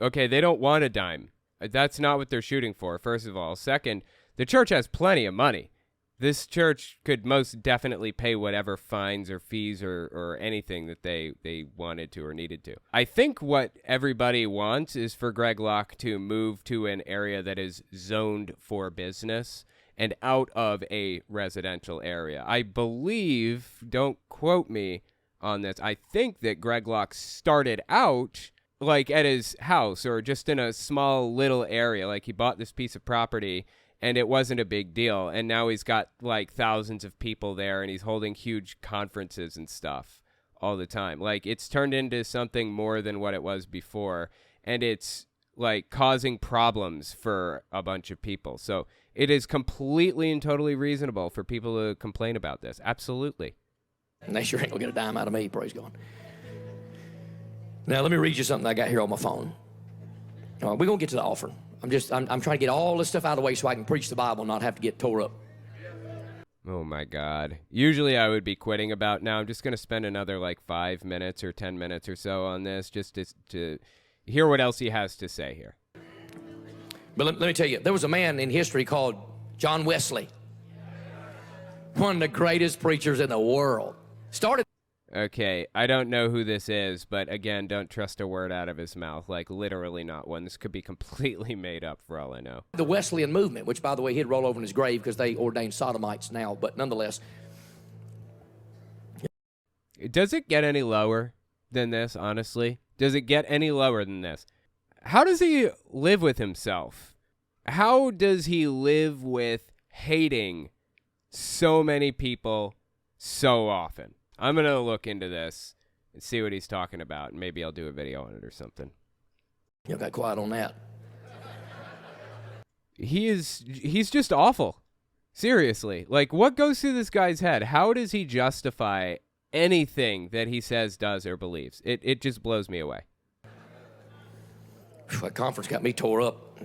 Okay, they don't want a dime. That's not what they're shooting for, first of all. Second, the church has plenty of money. This church could most definitely pay whatever fines or fees or anything that they wanted to or needed to. I think what everybody wants is for Greg Locke to move to an area that is zoned for business and out of a residential area. I believe, don't quote me on this, I think that Greg Locke started out at his house or just in a small little area. He bought this piece of property and it wasn't a big deal. And now he's got thousands of people there and he's holding huge conferences and stuff all the time. It's turned into something more than what it was before. And it's causing problems for a bunch of people. So it is completely and totally reasonable for people to complain about this. Absolutely. And they sure ain't gonna get a dime out of me, praise God. Now let me read you something I got here on my phone. We're gonna get to the offering. I'm trying to get all this stuff out of the way so I can preach the Bible and not have to get tore up. Oh my God. Usually I would be quitting about now. I'm just going to spend another 5 minutes or 10 minutes or so on this just to hear what else he has to say here. But let me tell you, there was a man in history called John Wesley. One of the greatest preachers in the world. Started. Okay, I don't know who this is, but again, don't trust a word out of his mouth. Literally not one. This could be completely made up for all I know. The Wesleyan movement, which, by the way, he'd roll over in his grave because they ordained sodomites now, but nonetheless. Does it get any lower than this, honestly? Does it get any lower than this? How does he live with himself? How does he live with hating so many people so often? I'm going to look into this and see what he's talking about, and maybe I'll do a video on it or something. You got quiet on that. He's just awful. Seriously. What goes through this guy's head? How does he justify anything that he says, does, or believes? It just blows me away. That conference got me tore up.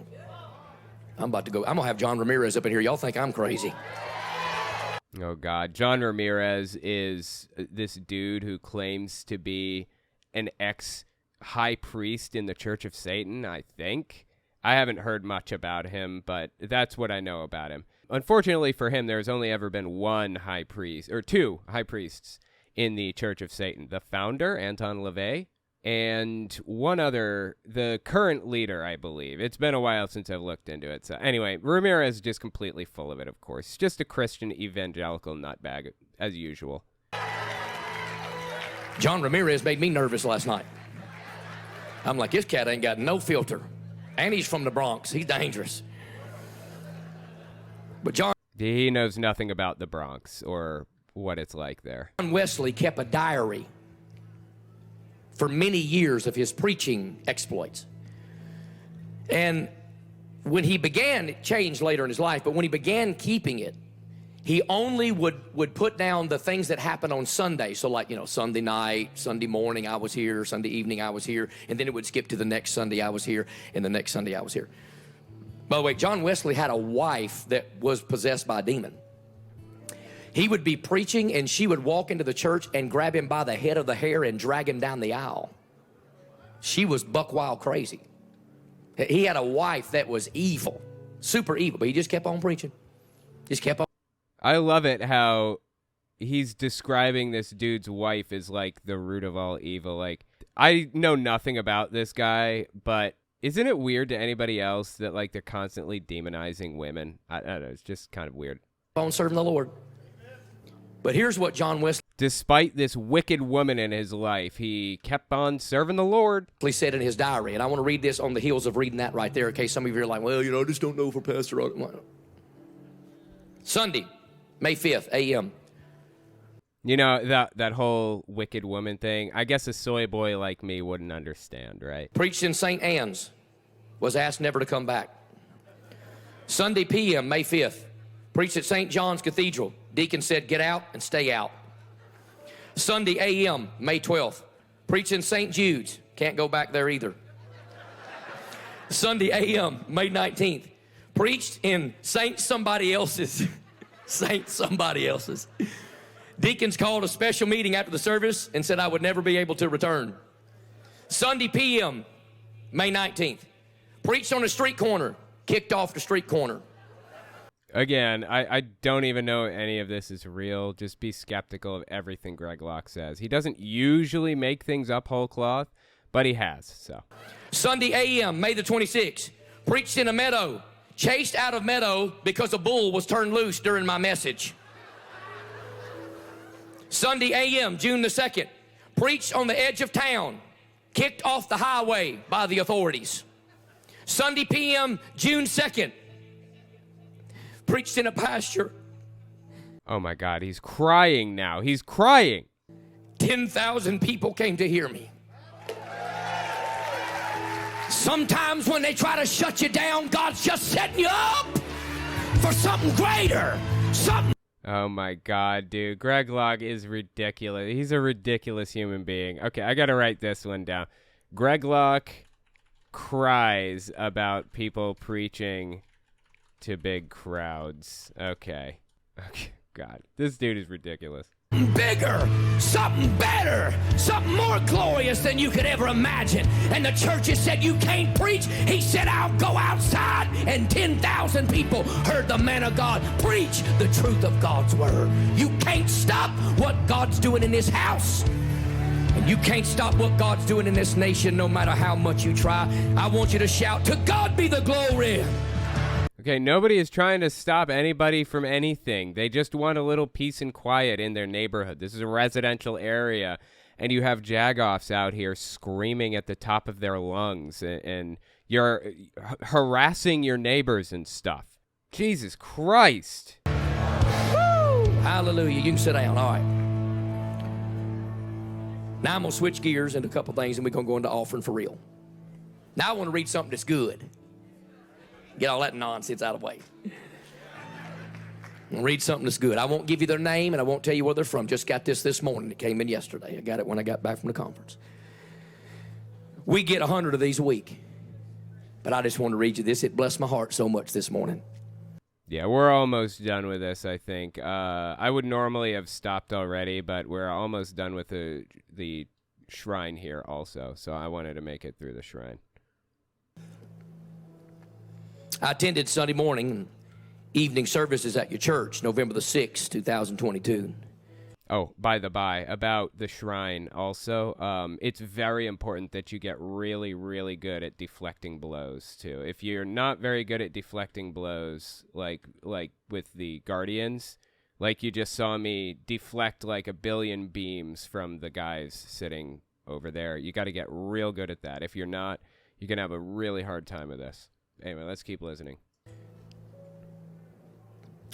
I'm going to have John Ramirez up in here. Y'all think I'm crazy. Oh, God. John Ramirez is this dude who claims to be an ex-high priest in the Church of Satan, I think. I haven't heard much about him, but that's what I know about him. Unfortunately for him, there's only ever been one high priest, or two high priests in the Church of Satan. The founder, Anton LaVey, and one other, the current leader, I believe. It's been a while since I've looked into it. So anyway, Ramirez is just completely full of it, of course. He's just a Christian evangelical nutbag, as usual. John Ramirez made me nervous last night. I'm like, this cat ain't got no filter. And he's from the Bronx. He's dangerous. But John He knows nothing about the Bronx or what it's like there. Wesley kept a diary for many years of his preaching exploits. And when he began, it changed later in his life, but when he began keeping it, he only would put down the things that happened on Sunday. So like, Sunday night, Sunday morning I was here, Sunday evening I was here, and then it would skip to the next Sunday I was here, and the next Sunday I was here. By the way, John Wesley had a wife that was possessed by a demon. He would be preaching, and she would walk into the church and grab him by the head of the hair and drag him down the aisle. She was buck wild crazy. He had a wife that was evil, super evil, but he just kept on preaching. Just kept on. I love it how he's describing this dude's wife as like the root of all evil. Like, I know nothing about this guy, but isn't it weird to anybody else that like they're constantly demonizing women? I don't know. It's just kind of weird. On serving the Lord. But here's what John Wesley, despite this wicked woman in his life, he kept on serving the Lord. He said in his diary, and I want to read this on the heels of reading that right there in case some of you are like, well, I just don't know for Pastor. Sunday, May 5th, a.m. That whole wicked woman thing, I guess a soy boy like me wouldn't understand, right? Preached in St. Anne's, was asked never to come back. Sunday p.m., May 5th, preached at St. John's Cathedral. Deacon said, get out and stay out. Sunday a.m., May 12th, preached in St. Jude's. Can't go back there either. Sunday a.m., May 19th, preached in St. Somebody Else's. St. Somebody Else's. Deacons called a special meeting after the service and said I would never be able to return. Sunday p.m., May 19th, preached on a street corner, kicked off the street corner. Again, I don't even know any of this is real. Just be skeptical of everything Greg Locke says. He doesn't usually make things up whole cloth, but he has, so. Sunday a.m., May the 26th, preached in a meadow, chased out of meadow because a bull was turned loose during my message. Sunday a.m., June the 2nd, preached on the edge of town, kicked off the highway by the authorities. Sunday p.m., June 2nd, preached in a pasture. Oh my God, he's crying now. He's crying. 10,000 people came to hear me. Sometimes when they try to shut you down, God's just setting you up for something greater. Oh my God, dude. Greg Locke is ridiculous. He's a ridiculous human being. Okay, I got to write this one down. Greg Locke cries about people preaching to big crowds. Okay. God, this dude is ridiculous. Bigger, something better, something more glorious than you could ever imagine. And the churches said, you can't preach. He said, I'll go outside. And 10,000 people heard the man of God preach the truth of God's word. You can't stop what God's doing in this house. And you can't stop what God's doing in this nation no matter how much you try. I want you to shout, to God be the glory. Okay, nobody is trying to stop anybody from anything. They just want a little peace and quiet in their neighborhood. This is a residential area, and you have jagoffs out here screaming at the top of their lungs, and you're harassing your neighbors and stuff. Jesus Christ. Woo! Hallelujah. You can sit down. All right. Now I'm going to switch gears into a couple things, and we're going to go into offering for real. Now I want to read something that's good. Get all that nonsense out of the way. And read something that's good. I won't give you their name, and I won't tell you where they're from. Just got this morning. It came in yesterday. I got it when I got back from the conference. We get 100 of these a week. But I just want to read you this. It blessed my heart so much this morning. Yeah, we're almost done with this, I think. I would normally have stopped already, but we're almost done with the shrine here also. So I wanted to make it through the shrine. I attended Sunday morning evening services at your church, November the 6th, 2022. Oh, by the by, about the shrine also, it's very important that you get really, really good at deflecting blows, too. If you're not very good at deflecting blows, like with the Guardians, like you just saw me deflect like 1 billion beams from the guys sitting over there, you got to get real good at that. If you're not, you're going to have a really hard time with this. Anyway, let's keep listening.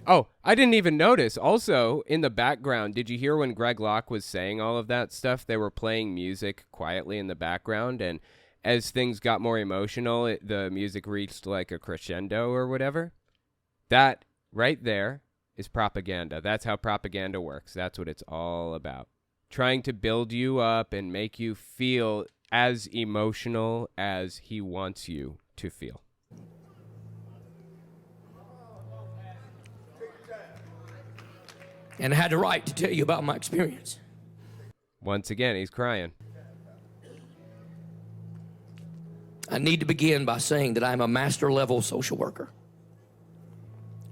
Oh, I didn't even notice. Also, in the background, did you hear when Greg Locke was saying all of that stuff? They were playing music quietly in the background, and as things got more emotional, the music reached like a crescendo or whatever. That right there is propaganda. That's how propaganda works. That's what it's all about. Trying to build you up and make you feel as emotional as he wants you to feel. And I had the right to tell you about my experience. Once again, he's crying. I need to begin by saying that I'm a master level social worker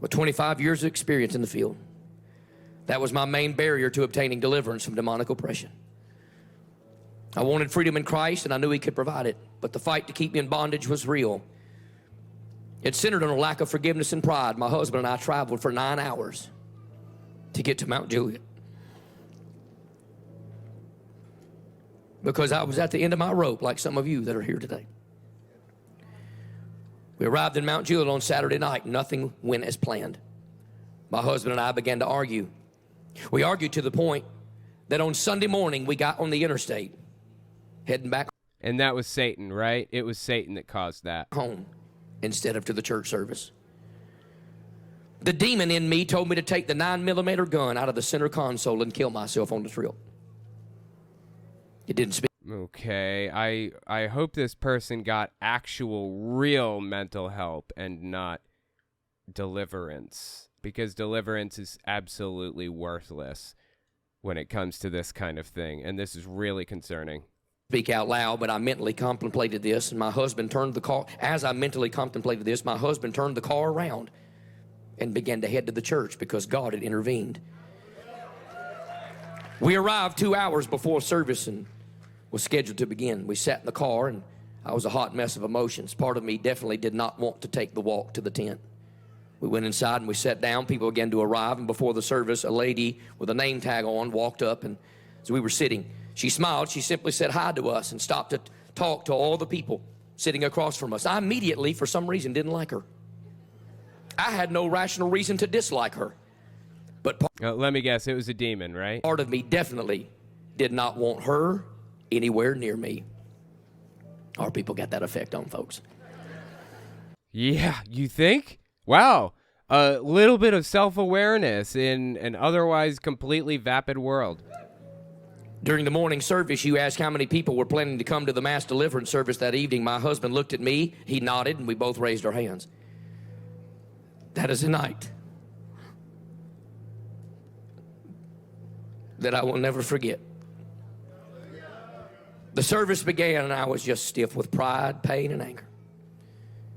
with 25 years of experience in the field. That was my main barrier to obtaining deliverance from demonic oppression. I wanted freedom in Christ, and I knew he could provide it, but the fight to keep me in bondage was real. It centered on a lack of forgiveness and pride. My husband and I traveled for 9 hours to get to Mount Juliet because I was at the end of my rope, like some of you that are here today. We arrived in Mount Juliet on Saturday night. Nothing went as planned. My husband and I began to argue. We argued to the point that on Sunday morning we got on the interstate heading back. And that was Satan, right? It was Satan that caused that. Home instead of to the church service. The demon in me told me to take the 9mm gun out of the center console and kill myself on the trip. It didn't speak. Okay, I hope this person got actual, real mental help and not deliverance, because deliverance is absolutely worthless when it comes to this kind of thing, and this is really concerning. Speak out loud, but I mentally contemplated this, and my husband turned the car. As I mentally contemplated this, my husband turned the car around and began to head to the church because God had intervened. We arrived 2 hours before service and was scheduled to begin. We sat in the car, and I was a hot mess of emotions. Part of me definitely did not want to take the walk to the tent. We went inside and we sat down. People began to arrive, and before the service, a lady with a name tag on walked up, and as we were sitting, she smiled. She simply said hi to us and stopped to talk to all the people sitting across from us. I immediately, for some reason, didn't like her. I had no rational reason to dislike her. But let me guess, it was a demon, right? Part of me definitely did not want her anywhere near me. Our people got that effect on folks. Yeah, you think? Wow. A little bit of self-awareness in an otherwise completely vapid world. During the morning service, you asked how many people were planning to come to the mass deliverance service that evening. My husband looked at me, he nodded, and we both raised our hands. That is a night that I will never forget. The service began, and I was just stiff with pride, pain, and anger.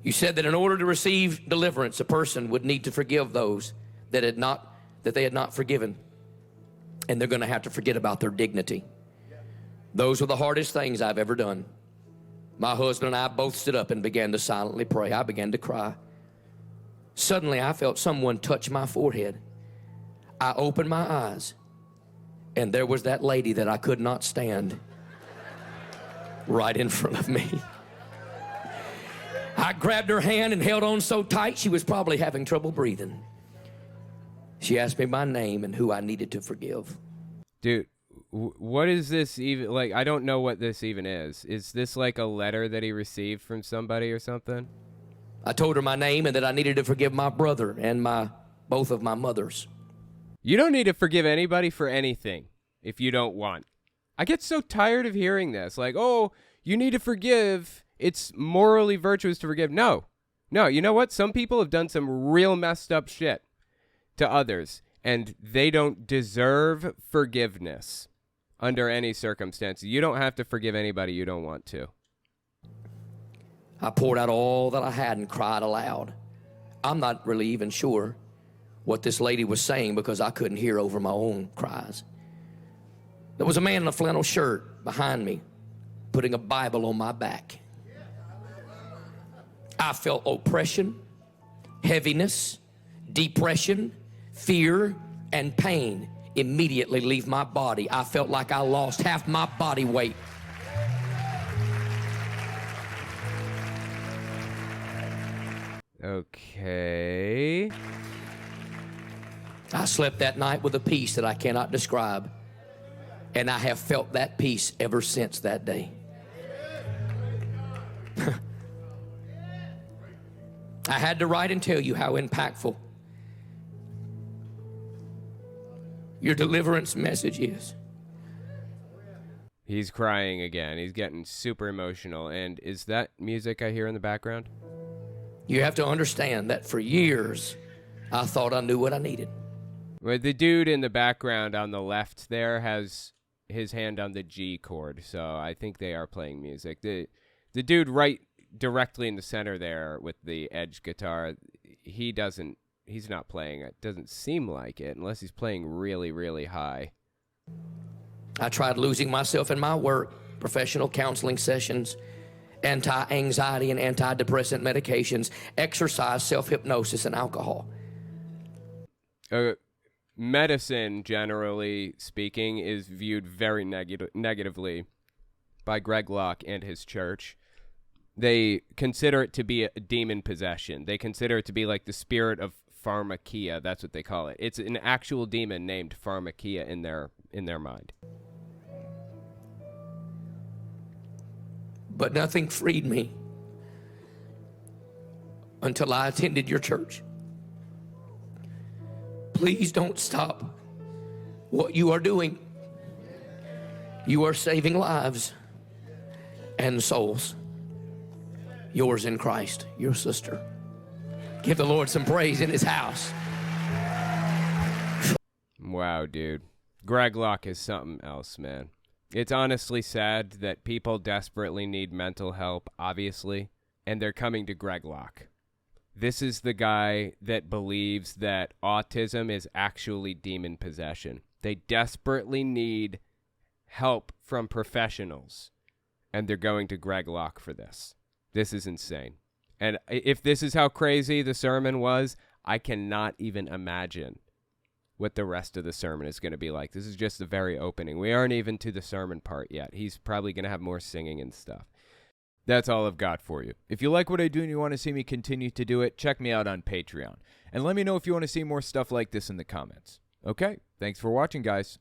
You said that in order to receive deliverance, a person would need to forgive those that they had not forgiven, and they're going to have to forget about their dignity. Those were the hardest things I've ever done. My husband and I both stood up and began to silently pray. I began to cry. Suddenly, I felt someone touch my forehead. I opened my eyes, and there was that lady that I could not stand right in front of me. I grabbed her hand and held on so tight she was probably having trouble breathing. She asked me my name and who I needed to forgive. Dude, what is this even? Like, I don't know what this even is. Is this like a letter that he received from somebody or something? I told her my name and that I needed to forgive my brother and both of my mothers. You don't need to forgive anybody for anything if you don't want. I get so tired of hearing this. Like, oh, you need to forgive. It's morally virtuous to forgive. No, you know what? Some people have done some real messed up shit to others, and they don't deserve forgiveness under any circumstances. You don't have to forgive anybody you don't want to. I poured out all that I had and cried aloud. I'm not really even sure what this lady was saying because I couldn't hear over my own cries. There was a man in a flannel shirt behind me putting a Bible on my back. I felt oppression, heaviness, depression, fear, and pain immediately leave my body. I felt like I lost half my body weight. Okay. I slept that night with a peace that I cannot describe. And I have felt that peace ever since that day. I had to write and tell you how impactful your deliverance message is. He's crying again. He's getting super emotional. And is that music I hear in the background? You have to understand that for years, I thought I knew what I needed. Well, the dude in the background on the left there has his hand on the G chord, so I think they are playing music. The dude right directly in the center there with the edge guitar, he's not playing it. Doesn't seem like it unless he's playing really, really high. I tried losing myself in my work, professional counseling sessions, anti-anxiety and antidepressant medications, exercise, self-hypnosis, and alcohol. Medicine, generally speaking, is viewed very negatively by Greg Locke and his church. They consider it to be a demon possession. They consider it to be like the spirit of pharmakia. That's what they call it. It's an actual demon named pharmakia in their mind. But nothing freed me until I attended your church. Please don't stop what you are doing. You are saving lives and souls. Yours in Christ, your sister. Give the Lord some praise in his house. Wow, dude. Greg Locke is something else, man. It's honestly sad that people desperately need mental help, obviously, and they're coming to Greg Locke. This is the guy that believes that autism is actually demon possession. They desperately need help from professionals, and they're going to Greg Locke for this. This is insane. And if this is how crazy the sermon was, I cannot even imagine what the rest of the sermon is going to be like. This is just the very opening. We aren't even to the sermon part yet. He's probably going to have more singing and stuff. That's all I've got for you. If you like what I do and you want to see me continue to do it, check me out on Patreon. And let me know if you want to see more stuff like this in the comments. Okay, thanks for watching, guys.